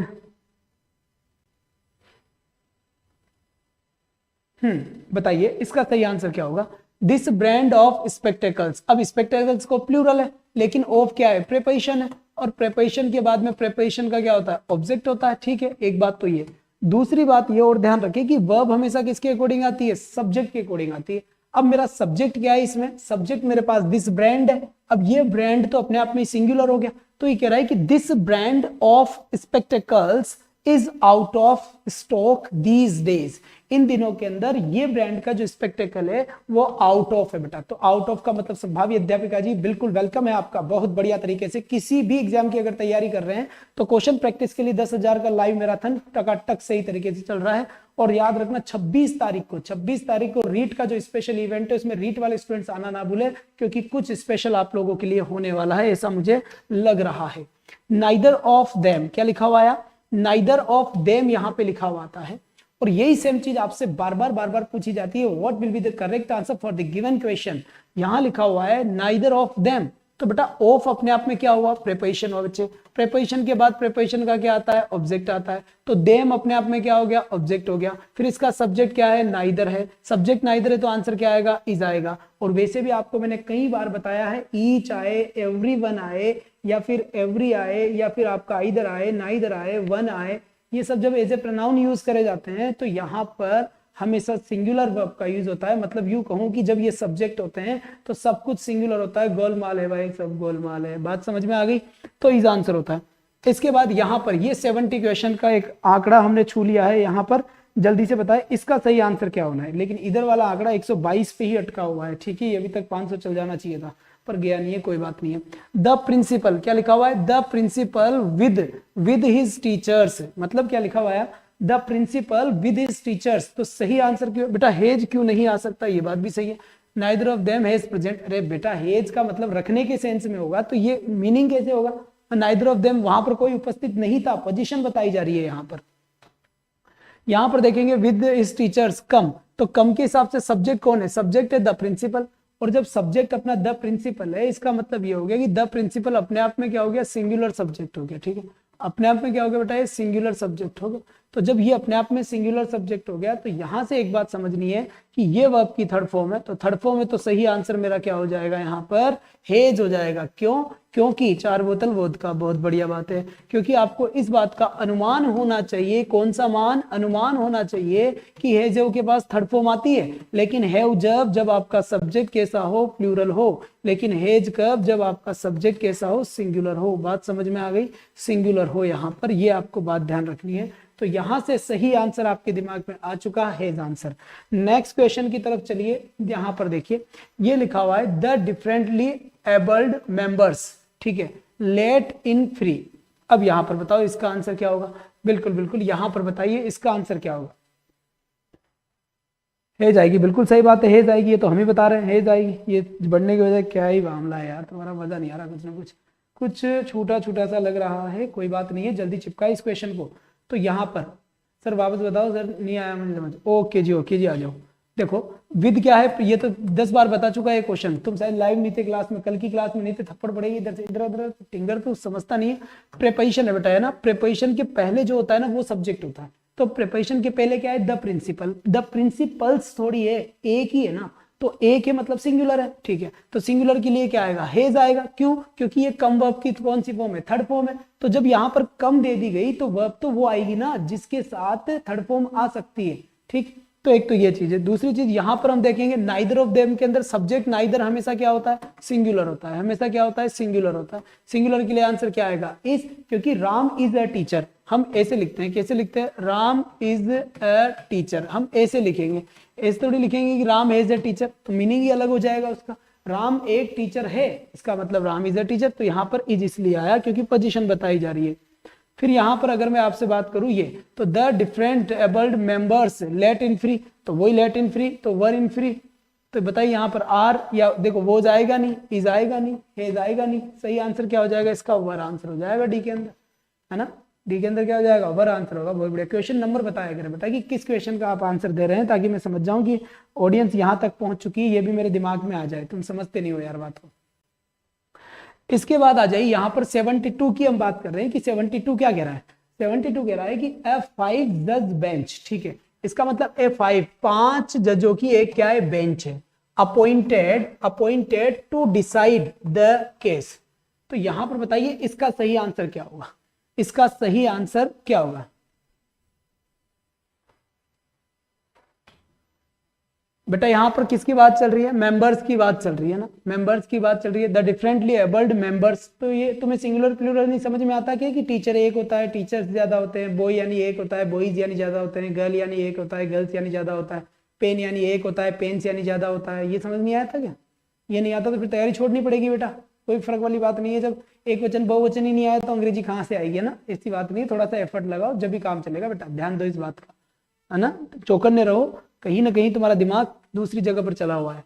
बताइए इसका सही आंसर क्या होगा। दिस ब्रांड ऑफ स्पेक्टेकल्स, अब स्पेक्टेकल्स को प्लूरल है, लेकिन ऑफ क्या है, प्रेपोजिशन है, और प्रेपोजिशन के बाद में प्रेपोजिशन का क्या होता है, ऑब्जेक्ट होता है। ठीक है, एक बात तो ये, दूसरी बात ये और ध्यान रखिए कि वर्ब हमेशा किसके अकॉर्डिंग आती है, सब्जेक्ट के अकॉर्डिंग आती है। अब मेरा सब्जेक्ट क्या है इसमें, सब्जेक्ट मेरे पास दिस ब्रांड है। अब ये ब्रांड तो अपने आप में सिंगुलर हो गया, तो ये कह रहा है कि this brand of spectacles is out of stock these days. इन दिनों के अंदर ये ब्रांड का जो स्पेक्टेकल है वो आउट ऑफ है बेटा। तो आउट ऑफ का मतलब संभाव्य, अध्यापिका जी बिल्कुल वेलकम है आपका, बहुत बढ़िया तरीके से। किसी भी एग्जाम की अगर तैयारी कर रहे हैं तो क्वेश्चन प्रैक्टिस के लिए 10,000 का लाइव मैराथन टकाटक सही तरीके से चल रहा है। और याद रखना 26 तारीख को रीट का जो स्पेशल इवेंट है उसमें रीट वाले स्टूडेंट्स आना ना भूले, क्योंकि कुछ स्पेशल आप लोगों के लिए होने वाला है, ऐसा मुझे लग रहा है। नाइदर ऑफ देम, क्या लिखा हुआ आया, नाइदर ऑफ देम यहां पे लिखा हुआ आता है। और यही सेम चीज आपसे बार बार पूछी जाती है, what will be the correct answer for the given question. यहां लिखा हुआ है नाइदर ऑफ देम, तो बेटा ऑफ अपने आप में क्या हुआ, प्रेपोजिशन हुआ बच्चे। प्रेपोजिशन के बाद प्रेपोजिशन का क्या आता है, ऑब्जेक्ट आता है। तो देम अपने आप में क्या हो गया, ऑब्जेक्ट हो गया। फिर इसका सब्जेक्ट क्या है, नाइदर है। सब्जेक्ट नाइदर है तो आंसर क्या आएगा, इज आएगा। और वैसे भी आपको मैंने कई बार बताया है, ईच आए, एवरीवन आए, या फिर एवरी आए, या फिर आपका आइदर आए, नाइदर आए, वन आए, ये सब जब एज ए प्रोनाउन यूज करे जाते हैं तो यहाँ पर हमेशा सिंगुलर वर्ब का यूज होता है। मतलब यूं कहूं कि जब ये सब्जेक्ट होते हैं तो सब कुछ सिंगुलर होता है, गोलमाल है भाई, सब गोलमाल है। बात समझ में आ गई, तो इज आंसर होता है। इसके बाद यहाँ पर ये 70 क्वेश्चन का एक आंकड़ा हमने छू लिया है। यहाँ पर जल्दी से बताए इसका सही आंसर क्या होना है। लेकिन इधर वाला आंकड़ा 122 पे ही अटका हुआ है, ठीक है, ये अभी तक 500 चल जाना चाहिए था, पर गया नहीं है, कोई बात नहीं है। द प्रिंसिपल, क्या लिखा हुआ है, the principal with his teachers, मतलब क्या लिखा हुआ है, the principal with his teachers. तो सही आंसर क्यों बेटा, हेज क्यों नहीं आ सकता, ये बात भी सही है। Neither of them hedge present, अरे बेटा हेज का मतलब रखने के सेंस में होगा, तो ये मीनिंग कैसे होगा, नाइदर ऑफ देम वहां पर कोई उपस्थित नहीं था, पोजीशन बताई जा रही है यहाँ पर। यहां पर देखेंगे विद हिज टीचर्स कम, तो कम के हिसाब से सब्जेक्ट कौन है, सब्जेक्ट है द प्रिंसिपल। और जब सब्जेक्ट अपना द प्रिंसिपल है, इसका मतलब ये हो गया कि द प्रिंसिपल अपने आप में क्या हो गया, सिंगुलर सब्जेक्ट हो गया। ठीक है, अपने आप में क्या हो गया बेटा, ये सिंगुलर सब्जेक्ट हो गया। तो जब ये अपने आप में सिंगुलर सब्जेक्ट हो गया तो यहां से एक बात समझनी है कि ये वर्ब की थर्ड फॉर्म है। तो थर्ड फॉर्म है तो सही आंसर मेरा क्या हो जाएगा, यहाँ पर हेज हो जाएगा। क्यों, क्योंकि 4 बोतल वोद का, बहुत बढ़िया बात है, क्योंकि आपको इस बात का अनुमान होना चाहिए, कौन सा मान, अनुमान होना चाहिए कि हेज के पास थर्ड फॉर्म आती है। लेकिन हैव जब आपका सब्जेक्ट कैसा हो, प्लूरल हो। लेकिन हेज कब, जब आपका सब्जेक्ट कैसा हो, सिंगुलर हो। बात समझ में आ गई, सिंगुलर हो यहाँ पर, ये आपको बात ध्यान रखनी है। तो यहां से सही आंसर आपके दिमाग में आ चुका है, हेज आंसर। नेक्स्ट क्वेश्चन की तरफ चलिए, यहां पर देखिए ये लिखा हुआ है द डिफरेंटली एबल्ड मेंबर्स, ठीक है, लेट इन फ्री। अब यहां पर बताओ इसका आंसर क्या होगा, बिल्कुल बिल्कुल यहां पर बताइए इसका आंसर क्या होगा। हेज आएगी, बिल्कुल सही बात है, हेज आएगी, ये तो हम ही बता रहे हैं हेज आएगी। ये बढ़ने की वजह क्या ही मामला है यार, तुम्हारा मजा नहीं आ रहा, कुछ ना कुछ छूटा छूटा सा लग रहा है, कोई बात नहीं है, जल्दी चिपका इस क्वेश्चन को। तो यहाँ पर सर वापस बताओ, सर नहीं आया मुझे समझ, ओके जी आ जाओ। देखो विद क्या है, ये तो 10 बार बता चुका है क्वेश्चन, तुम शायद लाइव नहीं थे क्लास में, कल की क्लास में नहीं थे, थप्पड़ पड़ेगी इधर से इधर उधर, टिंगर तो समझता नहीं है। प्रेपोजिशन है बेटा, है ना, प्रेपोजिशन के पहले जो होता है ना वो सब्जेक्ट होता है। तो प्रेपोजिशन के पहले क्या है, द प्रिंसिपल, द प्रिंसिपल्स थोड़ी है, एक ही है ना, तो एक है मतलब सिंगुलर है, ठीक है। तो सिंगुलर के लिए क्या आएगा, हेज आएगा। क्यों, क्योंकि ये कम वर्ब की कौन सी फॉर्म है, थर्ड फॉर्म है। तो जब यहाँ पर कम दे दी गई तो वर्ब तो वो आएगी ना जिसके साथ थर्ड फॉर्म आ सकती है, ठीक। तो एक तो ये चीज है। दूसरी चीज यहाँ पर हम देखेंगे नाइदर ऑफ देम के अंदर सब्जेक्ट नाइदर हमेशा क्या होता है, सिंगुलर होता है, हमेशा क्या होता है, सिंगुलर होता है। सिंगुलर के लिए आंसर क्या आएगा, इज, क्योंकि राम इज अ टीचर हम ऐसे लिखते हैं, कैसे लिखते हैं, राम इज अ टीचर, हम ऐसे लिखेंगे, ऐसे थोड़ी लिखेंगे कि राम इज अ टीचर, तो मीनिंग ही अलग हो जाएगा उसका। राम एक टीचर है, इसका मतलब राम इज अ टीचर, तो यहाँ पर इज इसलिए आया क्योंकि पोजीशन बताई जा रही है। फिर यहाँ पर अगर मैं आपसे बात करूं ये, तो the different abled members let in free, तो वही लेट इन फ्री, तो वर इन फ्री, तो बताइए यहाँ पर आर या देखो वो जाएगा नहीं, इज आएगा नहीं, हेज आएगा नहीं, सही आंसर क्या हो जाएगा इसका, वर आंसर हो जाएगा डी के अंदर, है ना, डी के अंदर क्या हो जाएगा, वर आंसर होगा। बहुत बढ़िया। क्वेश्चन नंबर बताया करें बेटा कि किस क्वेश्चन का आप आंसर दे रहे हैं, ताकि मैं समझ जाऊं कि ऑडियंस यहाँ तक पहुंच चुकी है, ये भी मेरे दिमाग में आ जाए। तुम समझते नहीं हो यार बात को। इसके बाद आ जाइए यहाँ पर 72 की हम बात कर रहे हैं कि 72 क्या कह रहा है, 72 कह रहा है कि A5 जज बेंच, ठीक है, इसका मतलब A5 5 जजों की एक क्या है, बेंच है, appointed to decide the case. तो यहां पर बताइए इसका सही आंसर क्या होगा, इसका सही आंसर क्या होगा। बेटा यहाँ पर किसकी बात चल रही है, मेंबर्स की बात चल रही है ना, मेंबर्स की बात चल रही है, द डिफरेंटली एबल्ड मेंबर्स। तो ये तुम्हें सिंगुलर प्लूरल नहीं समझ में आता क्या कि टीचर एक होता है, टीचर्स ज्यादा होते हैं, बॉय यानी एक होता है, बॉयज यानी ज्यादा होते हैं, गर्ल यानी एक होता है, गर्ल्स यानी ज्यादा होता है, पेन यानी एक होता है, पेन्स यानी ज्यादा होता है। ये समझ नहीं आया था क्या, ये नहीं आता तो फिर तैयारी छोड़नी पड़ेगी बेटा, कोई फर्क वाली बात नहीं है। जब एक वचन बहुवचन ही नहीं आया तो अंग्रेजी कहाँ से आएगी, ना, ऐसी बात नहीं है। थोड़ा सा एफर्ट लगाओ जब भी काम चलेगा बेटा, ध्यान दो इस बात का, है ना, चौकन्ने रहो, कहीं ना कहीं तुम्हारा दिमाग दूसरी जगह पर चला हुआ है।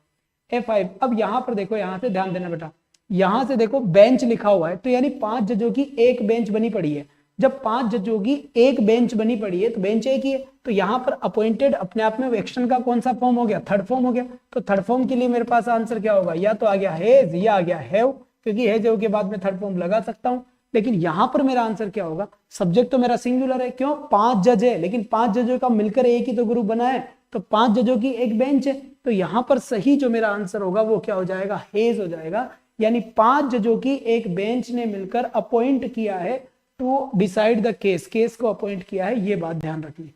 A5, अब यहाँ पर देखो, यहाँ से ध्यान देना बेटा, यहाँ से देखो बेंच लिखा हुआ है, तो यानी 5 जजों की एक बेंच बनी पड़ी है। जब 5 जजों की एक बेंच बनी पड़ी है तो बेंच एक ही है, तो यहाँ पर अपॉइंटेड अपने आप में एक्शन का कौन सा फॉर्म हो गया, थर्ड फॉर्म हो गया। तो थर्ड फॉर्म के लिए मेरे पास आंसर क्या होगा, या तो आ गया हेज या आ गया हैव, क्योंकि हेज के बाद में थर्ड फॉर्म लगा सकता हूँ। लेकिन यहाँ पर मेरा आंसर क्या होगा, सब्जेक्ट तो मेरा सिंगुलर है, क्यों, 5 जज है, लेकिन 5 जजों का मिलकर एक ही तो ग्रुप बना है, तो 5 जजों की एक बेंच है। तो यहाँ पर सही जो मेरा आंसर होगा वो क्या हो जाएगा, हेज हो जाएगा, यानी 5 जजों की एक बेंच ने मिलकर अपॉइंट किया है to decide the case, case को अपॉइंट किया है, ये बात ध्यान रखनी,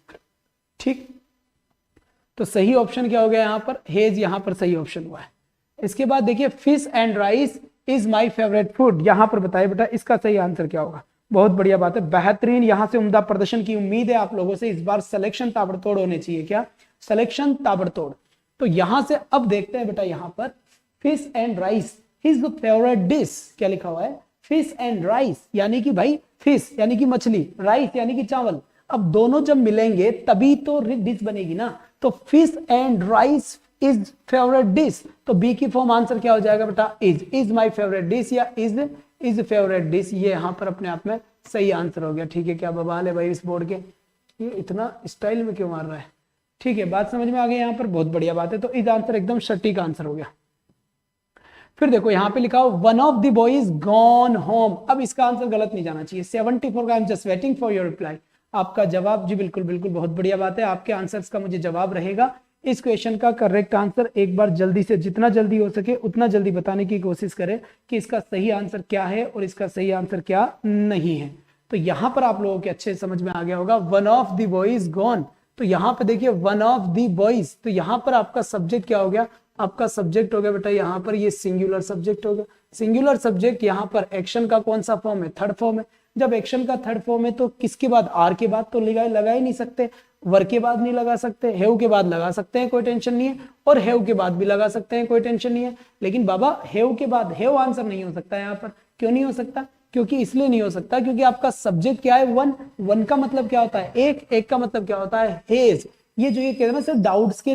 ठीक। तो सही ऑप्शन क्या हो गया यहाँ पर, हेज यहाँ पर सही ऑप्शन हुआ है। इसके बाद देखिए fish and rice is my favourite food, यहाँ पर बताइए बेटा इसका सही आंसर क्या होगा। बहुत बढ़िया बात है, बेहतरीन, यहाँ से उम्दा प्रदर्शन की उम्मीद है आप लोगों से। इस बार सिलेक्शन ताबड़तोड़ होने चाहिए, क्या, सिलेक्शन ताबड़तोड़। तो यहां से अब देखते हैं बेटा, यहां पर fish and rice his favourite dish, क्या लिखा हुआ है, फिश एंड राइस, यानी कि भाई फिश यानी कि मछली, राइस यानी कि चावल। अब दोनों जब मिलेंगे तभी तो डिश बनेगी ना, तो fish and rice is favourite dish, तो बी की फॉर्म आंसर क्या हो जाएगा बेटा, इज माई फेवरेट डिश या इज फेवरेट डिश, ये यहाँ पर अपने आप में सही आंसर हो गया। ठीक है, क्या बवाल है भाई इस बोर्ड के, ये इतना स्टाइल में क्यों मार रहा है। ठीक है, बात समझ में आ गई यहाँ पर, बहुत बढ़िया बात है। तो इस आंसर एकदम सटीक आंसर हो गया। फिर देखो यहाँ पे लिखा हो one of the boys gone home, अब इसका आंसर गलत नहीं जाना चाहिए। 74 का I am just waiting for your reply, आपका जवाब, जी बिल्कुल बिल्कुल, बहुत बढ़िया बात है, आपके आंसर्स का मुझे जवाब रहेगा। इस क्वेश्चन का करेक्ट आंसर एक बार जल्दी से, जितना जल्दी हो सके उतना जल्दी बताने की कोशिश करें कि इसका सही आंसर क्या है और इसका सही आंसर क्या नहीं है। तो यहाँ पर आप लोगों के अच्छे समझ में आ गया होगा, one of the boys gone, तो यहाँ पे देखिए वन ऑफ दी बॉयज, तो यहाँ पर आपका सब्जेक्ट क्या हो गया, आपका सब्जेक्ट हो गया बेटा यहाँ पर ये सिंगुलर सब्जेक्ट हो गया। सिंगुलर सब्जेक्ट यहाँ पर एक्शन का कौन सा फॉर्म है, थर्ड फॉर्म है। जब एक्शन का थर्ड फॉर्म है तो किसके बाद, आर के बाद तो लगा ही नहीं सकते, वर के बाद नहीं लगा सकते, हेव के बाद लगा सकते हैं, कोई टेंशन नहीं है, और हेव के बाद भी लगा सकते हैं, कोई टेंशन नहीं है। लेकिन बाबा हेव के बाद हेव आंसर नहीं हो सकता यहाँ पर, क्यों नहीं हो सकता, क्योंकि इसलिए नहीं हो सकता क्योंकि आपका सब्जेक्ट क्या है, वन, वन का मतलब क्या होता है, एक का मतलब क्या होता है, हेज। ये जो ये कहते हैं ना सर डाउट्स के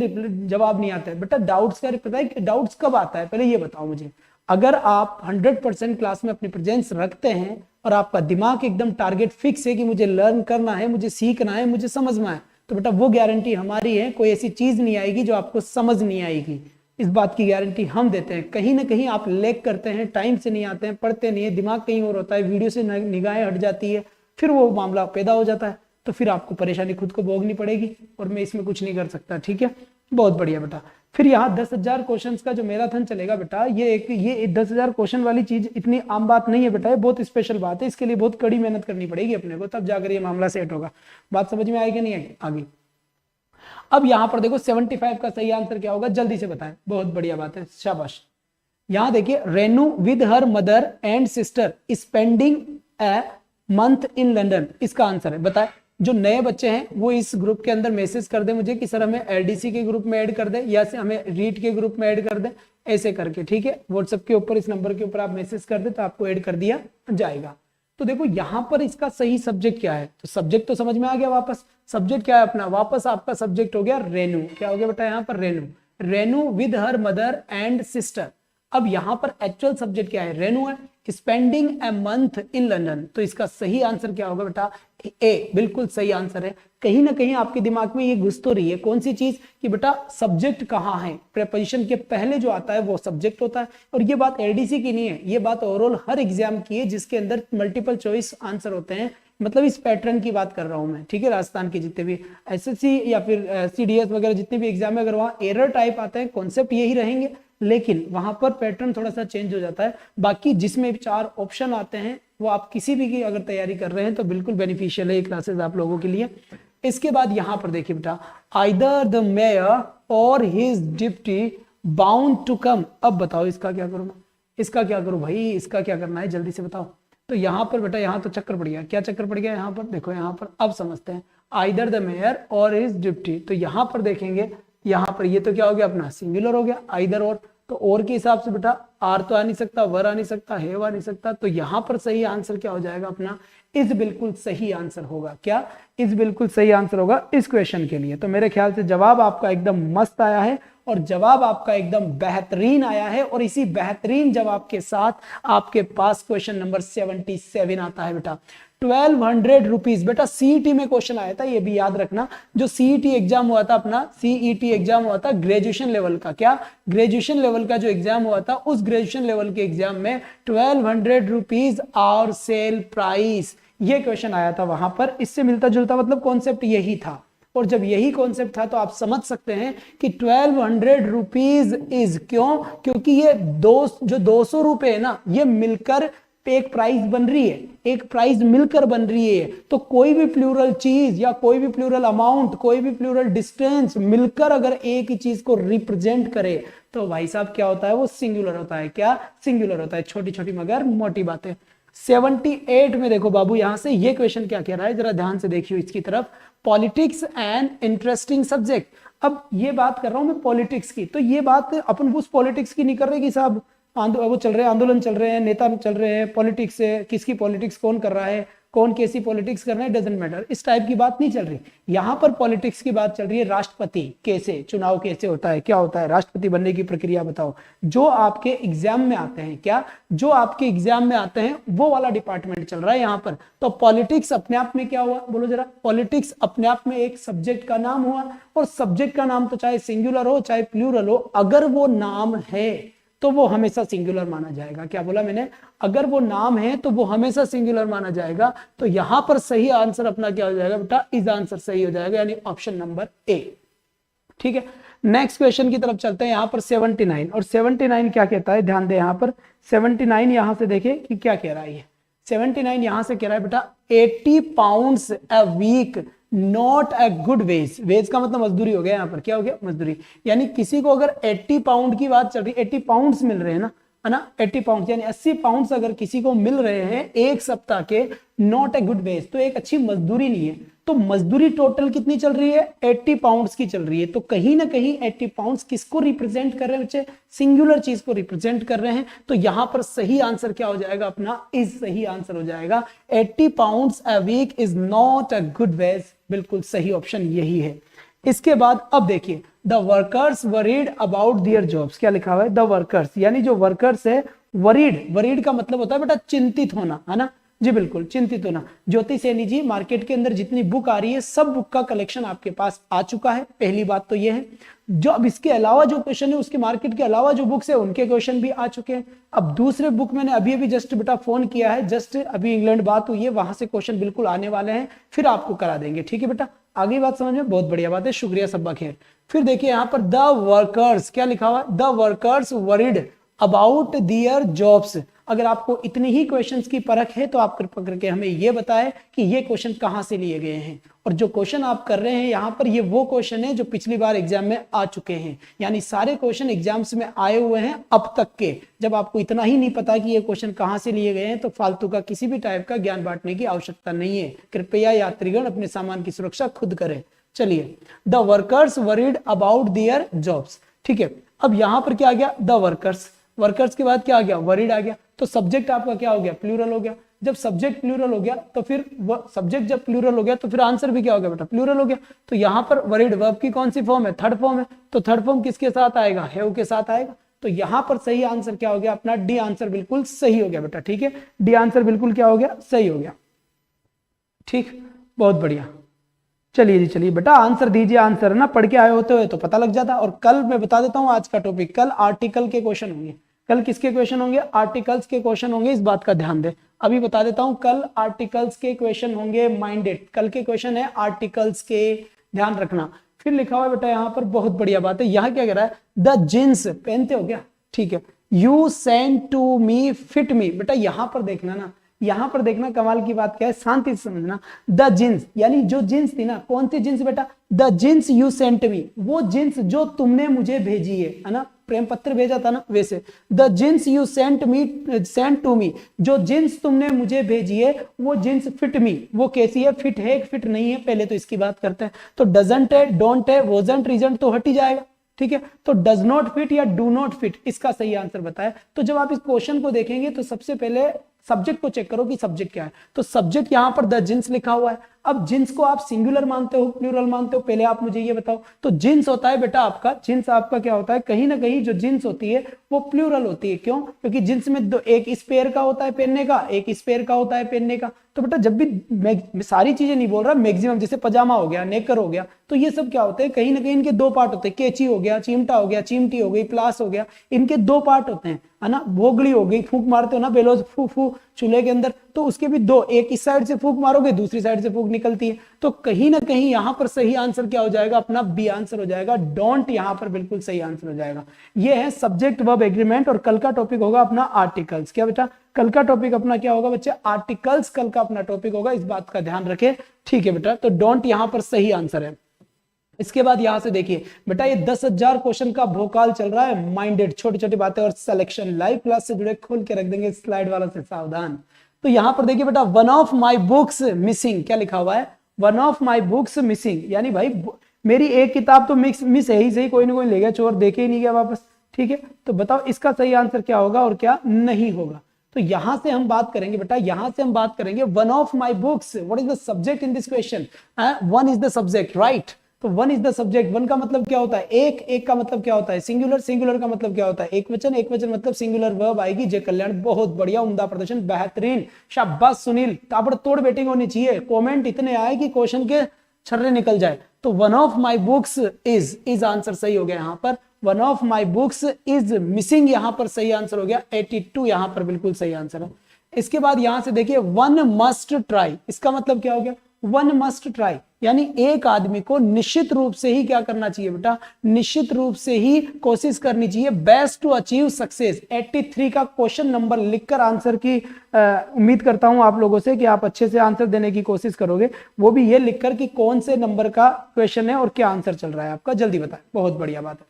जवाब नहीं आता है, बेटा डाउट्स का पता है डाउट्स कब आता है, पहले ये बताओ मुझे। अगर आप 100% क्लास में अपनी प्रेजेंस रखते हैं और आपका दिमाग एकदम टारगेट फिक्स है कि मुझे लर्न करना है, मुझे सीखना है, मुझे समझना है, तो बेटा वो गारंटी हमारी है, कोई ऐसी चीज नहीं आएगी जो आपको समझ नहीं आएगी, इस बात की गारंटी हम देते हैं। कहीं ना कहीं आप लैग करते हैं, टाइम से नहीं आते हैं, पढ़ते नहीं है, दिमाग कहीं और होता है, वीडियो से निगाहें हट जाती है, फिर वो मामला पैदा हो जाता है, तो फिर आपको परेशानी खुद को भोगनी पड़ेगी और मैं इसमें कुछ नहीं कर सकता। ठीक है, बहुत बढ़िया बेटा। फिर यहाँ 10,000 क्वेश्चंस का जो मैराथन चलेगा बेटा, ये 10,000 क्वेश्चन वाली चीज इतनी आम बात नहीं है बेटा, ये बहुत स्पेशल बात है, इसके लिए बहुत कड़ी मेहनत करनी पड़ेगी अपने को, तब जाकर ये मामला सेट होगा। बात समझ में आएगी नहीं आएगी आगे। अब यहाँ पर देखो 75 का सही आंसर क्या होगा, जल्दी से बताएं। बहुत बढ़िया बात है, शाबाश। यहाँ देखिए, Renu with her mother and sister spending a month in London, इसका आंसर है। बताए, जो नए बच्चे हैं वो इस ग्रुप के अंदर मैसेज कर दे मुझे कि सर हमें एलडीसी के ग्रुप में ऐड कर दे या से हमें रीट के ग्रुप में ऐड कर दे, ऐसे करके, ठीक है। व्हाट्सएप के ऊपर इस नंबर के ऊपर आप मैसेज कर दे तो आपको ऐड कर दिया जाएगा। तो देखो यहाँ पर इसका सही सब्जेक्ट क्या है, तो सब्जेक्ट तो समझ में आ गया। वापस सब्जेक्ट क्या है अपना, वापस आपका सब्जेक्ट हो गया रेनू। क्या हो गया बेटा यहाँ पर, Renu. Renu with her mother and sister. अब यहाँ पर एक्चुअल सब्जेक्ट क्या है, रेनू है। Spending a month in London, तो इसका सही आंसर क्या होगा बेटा, ए, बिल्कुल सही आंसर है। कहीं ना कहीं आपके दिमाग में ये घुस तो रही है, कौन सी चीज, कि बेटा सब्जेक्ट कहाँ है। प्रीपोजिशन के पहले जो आता है वो सब्जेक्ट होता है। और ये बात एलडीसी की नहीं है, ये बात ओवरऑल हर एग्जाम की है जिसके अंदर मल्टीपल चॉइस आंसर होते हैं। मतलब इस पैटर्न की बात कर रहा हूं मैं, ठीक है। राजस्थान के जितने भी एसएससी या फिर सीडीएस वगैरह जितने भी एग्जाम है, अगर वहाँ एरर टाइप आते हैं, कॉन्सेप्ट यही रहेंगे, लेकिन वहां पर पैटर्न थोड़ा सा चेंज हो जाता है। बाकी जिसमें 4 ऑप्शन आते हैं वो आप किसी भी की अगर तैयारी कर रहे हैं तो बिल्कुल बेनिफिशियल है ये क्लासेस आप लोगों के लिए। इसके बाद यहां पर देखिए बेटा, either the mayor or his deputy bound to come. अब बताओ इसका क्या करूं मैं, इसका क्या करूं भाई, इसका क्या करना है, जल्दी से बताओ। तो यहाँ पर बेटा, यहाँ तो चक्कर पड़ गया। क्या चक्कर पड़ गया यहाँ पर, देखो यहाँ पर अब समझते हैं। Either the mayor or his deputy, तो यहाँ पर देखेंगे, यहाँ पर ये तो क्या हो गया अपना, सिंगुलर हो गया, आइदर और। तो और के हिसाब से बेटा आर तो आ नहीं सकता, वर आ नहीं सकता, हैव आ नहीं सकता। तो यहाँ पर सही आंसर क्या हो जाएगा अपना, इज बिल्कुल सही आंसर होगा। क्या, इज बिल्कुल सही आंसर होगा इस क्वेश्चन के लिए। तो मेरे ख्याल से जवाब आपका एकदम मस्त आया है और जवाब आपका एकदम बेहतरीन आया है। और इसी बेहतरीन जवाब के साथ आपके पास क्वेश्चन नंबर 77 आता है बेटा। 1200 रुपीज बेटा सीईटी में क्वेश्चन आया था, ये भी याद रखना। जो सीईटी एग्जाम हुआ था अपना, सीईटी एग्जाम हुआ था ग्रेजुएशन लेवल का, क्या ग्रेजुएशन लेवल का जो एग्जाम हुआ था, उस ग्रेजुएशन लेवल के एग्जाम में 1200 रुपीज और सेल प्राइस, ये क्वेश्चन आया था वहां पर। इससे मिलता जुलता मतलब कॉन्सेप्ट यही था। और जब यही कॉन्सेप्ट था तो आप समझ सकते हैं कि 1200 रुपीज इज, क्यों, क्योंकि ये जो 200 रुपए है ना, ये मिलकर एक प्राइस बन रही है, एक प्राइस मिलकर बन रही है। तो कोई भी प्लूरल चीज या कोई भी प्लूरल अमाउंट, कोई भी प्लूरल डिस्टेंस मिलकर अगर एक ही चीज को रिप्रेजेंट करे तो भाई साहब क्या होता है, वो सिंगुलर होता है। क्या, सिंगुलर होता है। छोटी छोटी मगर मोटी बातें। 78 में देखो बाबू, यहां से ये क्वेश्चन क्या कह रहा है, जरा ध्यान से देखियो इसकी तरफ। Politics and interesting subject. अब ये बात कर रहा हूं मैं पॉलिटिक्स की, तो ये बात अपन उस पॉलिटिक्स की नहीं कर रहे कि साहब वो चल रहे हैं, आंदोलन चल रहे हैं, नेता चल रहे हैं, पॉलिटिक्स से किसकी पॉलिटिक्स कौन कर रहा है, कौन कैसी पॉलिटिक्स कर रहा है, डजंट मैटर, इस टाइप की बात नहीं चल रही। यहां पर पॉलिटिक्स की बात चल रही है, राष्ट्रपति कैसे, चुनाव कैसे होता है, क्या होता है, राष्ट्रपति बनने की प्रक्रिया बताओ। जो आपके एग्जाम में आते हैं, क्या, जो आपके एग्जाम में आते हैं वो वाला डिपार्टमेंट चल रहा है यहाँ पर। तो पॉलिटिक्स अपने आप में क्या हुआ, बोलो जरा। पॉलिटिक्स अपने आप में एक सब्जेक्ट का नाम हुआ, और सब्जेक्ट का नाम तो चाहे सिंगुलर हो चाहे प्लूरल हो, अगर वो नाम है तो वो हमेशा सिंगुलर माना जाएगा। क्या बोला मैंने, अगर वो नाम है तो वो हमेशा सिंगुलर माना जाएगा। तो यहां पर सही आंसर अपना क्या हो जाएगा बेटा, इस आंसर सही हो जाएगा, यानी ऑप्शन नंबर ए। ठीक है, नेक्स्ट क्वेश्चन की तरफ चलते हैं। यहां पर 79, और 79 क्या कहता है, ध्यान दे। यहां पर 79 यहां से देखे कि क्या कह रहा है। 79 यहां से कह रहा है बेटा 80 pounds a week not a good wage. Wage का मतलब मजदूरी हो गया, यहाँ पर क्या हो गया, मजदूरी। यानी किसी को अगर 80 पाउंड की बात चल रही, 80 पाउंड्स मिल रहे हैं ना, है ना, 80 पाउंड यानी 80 पाउंड्स अगर किसी को मिल रहे हैं एक सप्ताह के, नॉट ए गुड वेज, तो एक अच्छी मजदूरी नहीं है। तो मजदूरी टोटल कितनी चल रही है, 80 पाउंड्स की चल रही है। तो कहीं ना कहीं 80 पाउंड्स किसको रिप्रेजेंट कर रहे हैं बच्चे, सिंगुलर चीज को रिप्रेजेंट कर रहे हैं। तो यहां पर सही आंसर क्या हो जाएगा अपना, इज सही आंसर हो जाएगा। 80 pounds a week is not a good wage, बिल्कुल सही ऑप्शन यही है। इसके बाद अब देखिए, the workers worried about their jobs, क्या लिखा हुआ है, द वर्कर्स, यानी जो वर्कर्स है, वरीड, वरीड का मतलब होता है बेटा चिंतित होना, है ना जी, बिल्कुल चिंतित होना। ज्योति सैनी जी, मार्केट के अंदर जितनी बुक आ रही है सब बुक का कलेक्शन आपके पास आ चुका है, पहली बात तो ये है। जो अब इसके अलावा जो क्वेश्चन है, उसके मार्केट के अलावा जो बुक्स है उनके क्वेश्चन भी आ चुके हैं। अब दूसरे बुक मैंने अभी अभी जस्ट बेटा फोन किया है, जस्ट अभी इंग्लैंड बात हुई है, वहां से क्वेश्चन बिल्कुल आने वाले हैं, फिर आपको करा देंगे। ठीक है बेटा, आगे बात समझ में, बहुत बढ़िया बात है, शुक्रिया सब्बा खैर। फिर देखिए यहाँ पर द वर्कर्स, क्या लिखा हुआ है, the workers worried about their jobs. अगर आपको इतनी ही क्वेश्चंस की परख है तो आप कृपया करके हमें ये बताएं कि ये क्वेश्चन कहाँ से लिए गए हैं, और जो क्वेश्चन आप कर रहे हैं यहाँ पर ये वो क्वेश्चन है जो पिछली बार एग्जाम में आ चुके हैं, यानी सारे क्वेश्चन एग्जाम्स में आए हुए हैं अब तक के। जब आपको इतना ही नहीं पता कि ये क्वेश्चन कहाँ से लिए गए हैं तो फालतू का किसी भी टाइप का ज्ञान बांटने की आवश्यकता नहीं है। कृपया यात्रीगण अपने सामान की सुरक्षा खुद करें। चलिए, the workers worried about their jobs, ठीक है। अब यहां पर क्या आ गया, द वर्कर्स, वर्कर्स के बाद क्या आ गया, वरीड आ गया, तो सब्जेक्ट आपका क्या हो गया, प्लूरल हो गया। जब सब्जेक्ट प्लूरल हो गया तो फिर सब्जेक्ट जब प्लूरल हो गया तो फिर आंसर भी क्या हो गया बेटा, प्लूरल हो गया। तो यहां पर वरीड वर्ब की कौन सी फॉर्म है, थर्ड फॉर्म है, तो थर्ड फॉर्म किसके साथ आएगा, हैव के साथ आएगा। तो यहां पर सही आंसर क्या हो गया अपना, डी आंसर बिल्कुल सही हो गया बेटा, ठीक है, डी आंसर बिल्कुल क्या हो गया, सही हो गया, ठीक, बहुत बढ़िया। चलिए जी, चलिए बेटा आंसर दीजिए, आंसर ना पढ़ के आए होते हुए तो पता लग जाता। और कल मैं बता देता हूं आज का टॉपिक, कल आर्टिकल के क्वेश्चन होंगे। कल किसके क्वेश्चन होंगे, आर्टिकल्स के क्वेश्चन होंगे, इस बात का ध्यान दे। अभी बता देता हूं, कल आर्टिकल्स के क्वेश्चन होंगे, माइंडेड, कल के क्वेश्चन है आर्टिकल्स के, ध्यान रखना। फिर लिखा हुआ है बेटा यहाँ पर, बहुत बढ़िया बात है, यहाँ क्या कह रहा है, द जींस पहनते हो क्या, ठीक है, you send to me fit me. बेटा यहाँ पर देखना ना, यहां पर देखना कमाल की बात क्या है, शांति से समझना। द जींस यानी जो जींस थी ना, कौन सी जींस बेटा, the jeans you sent me, वो जींस जो तुमने मुझे भेजी है ना, प्रेम पत्र भेजा था ना, वैसे the jeans you sent to me, जो जींस तुमने मुझे भेजी है वो जींस फिट मी, वो कैसी है, फिट है फिट नहीं है, पहले तो इसकी बात करते हैं। तो डजंट है, डोंट है, वोजंट, रीजंट तो हट ही जाएगा, ठीक है। तो डज नॉट फिट या डू नॉट फिट, इसका सही आंसर बताया। तो जब आप इस क्वेश्चन को देखेंगे तो सबसे पहले सब्जेक्ट को चेक करो कि सब्जेक्ट क्या है। तो सब्जेक्ट यहां पर द जिन्स लिखा हुआ है। अब जिन्स को आप सिंगुलर मानते हो प्लूरल मानते हो, पहले आप मुझे ये बताओ। तो जिन्स होता है बेटा आपका, जिन्स आपका क्या होता है, कहीं ना कहीं जो जिन्स होती है वो प्लूरल होती है। क्यों, क्योंकि जिन्स में दो, एक स्पेयर का होता है पहनने का, एक स्पेयर का होता है पहनने का। तो बेटा जब भी मैं सारी चीजें नहीं बोल रहा, मैक्सिमम, जैसे पजामा हो गया, नेकर हो गया, तो ये सब क्या होते हैं, कहीं ना कहीं इनके दो पार्ट होते हैं। कैची हो गया, चिमटा हो गया, चिमटी हो गई, प्लास हो गया, इनके दो पार्ट होते हैं, है ना। भोगड़ी हो गई, फूंक मारते हो ना बेलोज, फू फू चूल्हे के अंदर, तो उसके भी दो, एक इस साइड से फूंक मारोगे, दूसरी साइड से फूंक निकलती है। तो कहीं ना कहीं यहां पर सही आंसर क्या हो जाएगा अपना, बी आंसर हो जाएगा। डोंट यहां पर बिल्कुल सही आंसर हो जाएगा। ये है सब्जेक्ट वर्ब एग्रीमेंट। और कल का टॉपिक होगा अपना आर्टिकल्स। क्या बेटा, कल का टॉपिक अपना क्या होगा बच्चे, आर्टिकल्स कल का अपना टॉपिक होगा, इस बात का ध्यान रखें, ठीक है बेटा। तो डोंट यहां पर सही आंसर है। इसके बाद यहां से देखिए बेटा, ये 10,000 क्वेश्चन का भोकाल चल रहा है, माइंडेड, छोटी छोटी बातें और सिलेक्शन। लाइव क्लास से जुड़े खोल के रख देंगे, स्लाइड वाला से सावधान। तो यहां पर देखिए बेटा, one of my books missing, क्या लिखा हुआ है, one of my books missing, यानी भाई मेरी एक किताब तो मिस है ही सही, कोई ना कोई ले गया, चोर देखे ही नहीं गया वापस, ठीक है। तो बताओ इसका सही आंसर क्या होगा और क्या नहीं होगा। तो यहां से हम बात करेंगे बेटा, यहां से हम बात करेंगे one of my books, what is the subject in this question, one is the subject, right. तो one is the subject, one का मतलब क्या होता है, एक, एक का मतलब क्या होता है सिंगुलर, सिंगुलर का मतलब क्या होता है एक वचन, एक वचन मतलब सिंगुलर वर्ब आएगी। जय कल्याण, बहुत बढ़िया, उम्दा प्रदर्शन, बेहतरीन, शाबाश सुनील, ताबड़तोड़ बैटिंग होनी चाहिए। कमेंट इतने आए कि क्वेश्चन के छर्रे निकल जाए। तो one of my books is answer सही हो गया। यहां पर one of my books is missing, यहां पर सही आंसर हो गया। 82 यहां पर बिल्कुल सही आंसर है। इसके बाद यहां से देखिए, वन मस्ट ट्राई, इसका मतलब क्या हो गया, वन मस्ट ट्राई, यानी एक आदमी को निश्चित रूप से ही क्या करना चाहिए बेटा, निश्चित रूप से ही कोशिश करनी चाहिए, बेस्ट टू अचीव सक्सेस। 83 का क्वेश्चन नंबर लिखकर आंसर की उम्मीद करता हूं आप लोगों से कि आप अच्छे से आंसर देने की कोशिश करोगे, वो भी ये लिखकर कि कौन से नंबर का क्वेश्चन है और क्या आंसर चल रहा है आपका, जल्दी बताएं, बहुत बढ़िया बात है।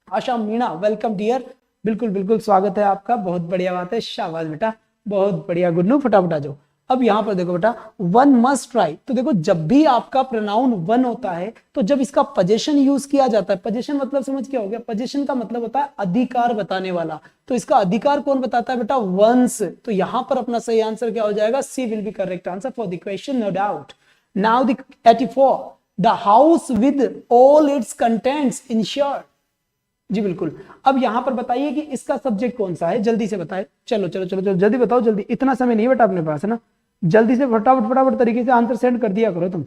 आशा मीणा, वेलकम डियर, बिल्कुल बिल्कुल स्वागत है आपका, बहुत बढ़िया बात है, शाबाश बेटा, बहुत बढ़िया। गुन्नू फटाफट आ जाओ। अब यहां पर देखो बेटा, वन मस्ट ट्राई, तो देखो जब भी आपका प्रोनाउन वन होता है तो जब इसका पोजीशन यूज किया जाता है, पोजीशन मतलब समझ क्या हो गया, पोजीशन का मतलब होता है अधिकार बताने वाला। तो इसका अधिकार कौन बताता है बेटा, वंस। तो यहां पर अपना सही आंसर क्या हो जाएगा, C will be correct answer for the question, no doubt. Now the 84, the house with all its contents insured, जी बिल्कुल। अब यहां पर बताइए कि इसका सब्जेक्ट कौन सा है, जल्दी से बताए, चलो चलो चलो चलो जल्दी बताओ, जल्दी, इतना समय नहीं बेटा अपने पास, है ना, जल्दी से फटाफट फटाफट तरीके से आंसर सेंड कर दिया करो तुम,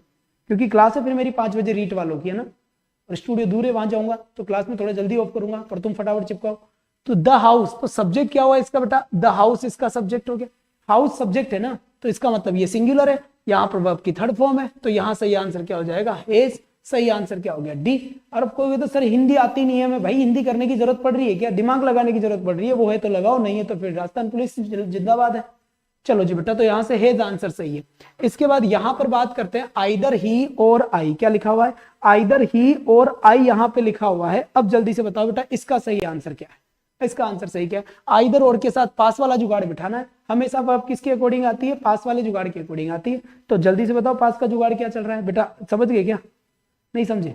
क्योंकि क्लास है फिर मेरी 5 बजे रीट वालों की, है ना, और स्टूडियो दूर है, वहां जाऊंगा तो क्लास में थोड़ा जल्दी ऑफ करूंगा, पर तुम फटाफट चिपकाओ। तो द हाउस, तो सब्जेक्ट क्या हुआ इसका बेटा, द हाउस इसका सब्जेक्ट हो गया, हाउस सब्जेक्ट है ना, तो इसका मतलब ये सिंगुलर है, यहाँ पर वर्ब की थर्ड फॉर्म है, तो यहां से ये आंसर क्या हो जाएगा, हेज। सही आंसर क्या हो गया डी। और अब कोई तो सर हिंदी आती नहीं है, मैं भाई हिंदी करने की जरूरत पड़ रही है क्या, दिमाग लगाने की जरूरत पड़ रही है, वो है तो लगाओ, नहीं है तो फिर राजस्थान पुलिस जिंदाबाद है। चलो जी बेटा, तो यहां से हेज आंसर सही है। इसके बाद यहां पर बात करते हैं आइदर ही और आई, क्या लिखा हुआ है, आइदर ही और आई यहां पे लिखा हुआ है। अब जल्दी से बताओ बेटा इसका सही आंसर क्या है, इसका आंसर सही क्या है, आइदर और के साथ पास वाला जुगाड़ बिठाना है, हमेशा वर्ब किसके अकॉर्डिंग आती है, पास वाले जुगाड़ के अकॉर्डिंग आती है। तो जल्दी से बताओ पास का जुगाड़ क्या चल रहा है बेटा, समझ गए क्या, नहीं समझे,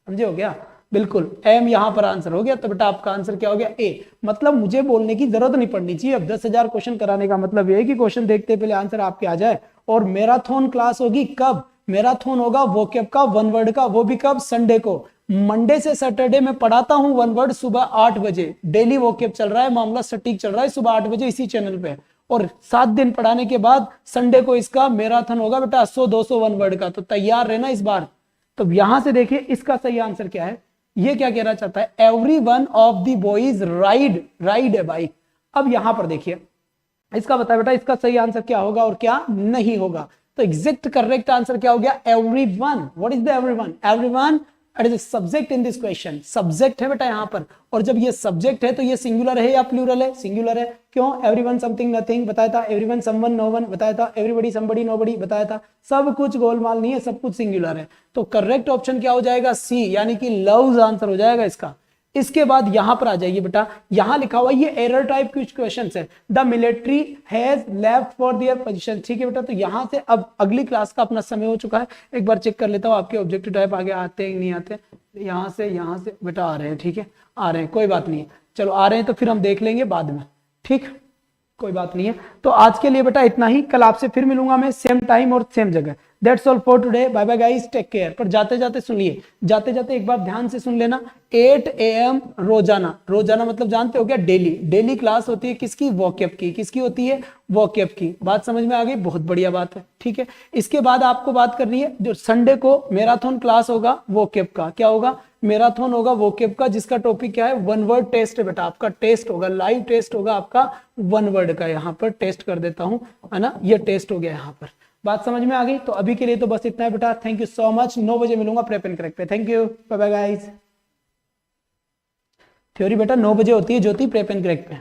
समझे हो गया, बिल्कुल एम यहां पर आंसर हो गया। तो बेटा आपका आंसर क्या हो गया ए। मतलब मुझे बोलने की जरूरत नहीं पड़नी चाहिए, अब 10,000 क्वेश्चन कराने का मतलब ये है कि क्वेश्चन देखते पहले आंसर आपके आ जाए। और मैराथन क्लास होगी कब, मैराथन होगा वोकैब का, वन वर्ड का, वो भी कब, संडे को। मंडे से सैटरडे में पढ़ाता हूं वन वर्ड सुबह 8 बजे, डेली वोकैब चल रहा है, मामला सटीक चल रहा है, सुबह 8 बजे इसी चैनल पे। और 7 दिन पढ़ाने के बाद संडे को इसका मैराथन होगा बेटा 100-200 वन वर्ड का, तो तैयार रहना इस बार। तो यहां से देखिए इसका सही आंसर क्या है, ये क्या कहना चाहता है, every one of the boys ride, ride है बाइक। अब यहां पर देखिए इसका बताया बेटा इसका सही आंसर क्या होगा और क्या नहीं होगा। तो एग्जैक्ट करेक्ट आंसर क्या हो गया, every one. What is the every one, every one it is subject in this question, subject है बेटा यहाँ पर। और जब ये सब्जेक्ट है तो ये सिंगुलर है या प्लूरल है, सिंगुलर है। क्यों, एवरीवन समथिंग नथिंग बताया था, एवरीवन समवन नो वन बताया था, एवरीबॉडी समबडी नोबडी बताया था, सब कुछ गोलमाल नहीं है, सब कुछ सिंगुलर है। तो करेक्ट ऑप्शन क्या हो जाएगा, सी, यानी कि लव्स आंसर हो जाएगा इसका। इसके बाद यहां पर आ जाइए बेटा, यहां लिखा हुआ ये एरर टाइप कुछ क्वेश्चन है, the military has left for their position. ठीक है बेटा, तो यहां से अब अगली क्लास का अपना समय हो चुका है, एक बार चेक कर लेता हूं आपके ऑब्जेक्टिव टाइप आगे आते हैं नहीं आते। यहां से बेटा आ रहे हैं, ठीक है आ रहे हैं, कोई बात नहीं है, चलो आ रहे हैं तो फिर हम देख लेंगे बाद में, ठीक कोई बात नहीं है। तो आज के लिए बेटा इतना ही, कल आपसे फिर मिलूंगा मैं सेम टाइम और सेम जगह। That's all for today, bye bye guys, take care. पर जाते जाते सुनिए, जाते जाते एक बार ध्यान से सुन लेना, 8 AM रोजाना, रोजाना मतलब जानते हो क्या, डेली, डेली क्लास होती है किसकी, वोकैब की, किसकी होती है, वोकैब की। बात समझ में आ गई, बहुत बढ़िया बात है, ठीक है। इसके बाद आपको बात करनी है, जो संडे को मैराथन क्लास होगा वोकैब का, क्या होगा, मैराथन होगा वोकैब का, जिसका टॉपिक क्या है, वन वर्ड टेस्ट है बेटा, आपका टेस्ट होगा, लाइव टेस्ट होगा आपका वन वर्ड का। यहाँ पर टेस्ट कर देता हूं, है ना, ये टेस्ट हो गया यहाँ पर। बात समझ में आ गई, तो अभी के लिए तो बस इतना है बेटा, थैंक यू सो मच। 9 बजे मिलूंगा प्रेप एंड करेक्ट पे, thank you, bye bye guys. Theory बेटा 9 बजे होती है ज्योति, प्रेप एंड करेक्ट पे।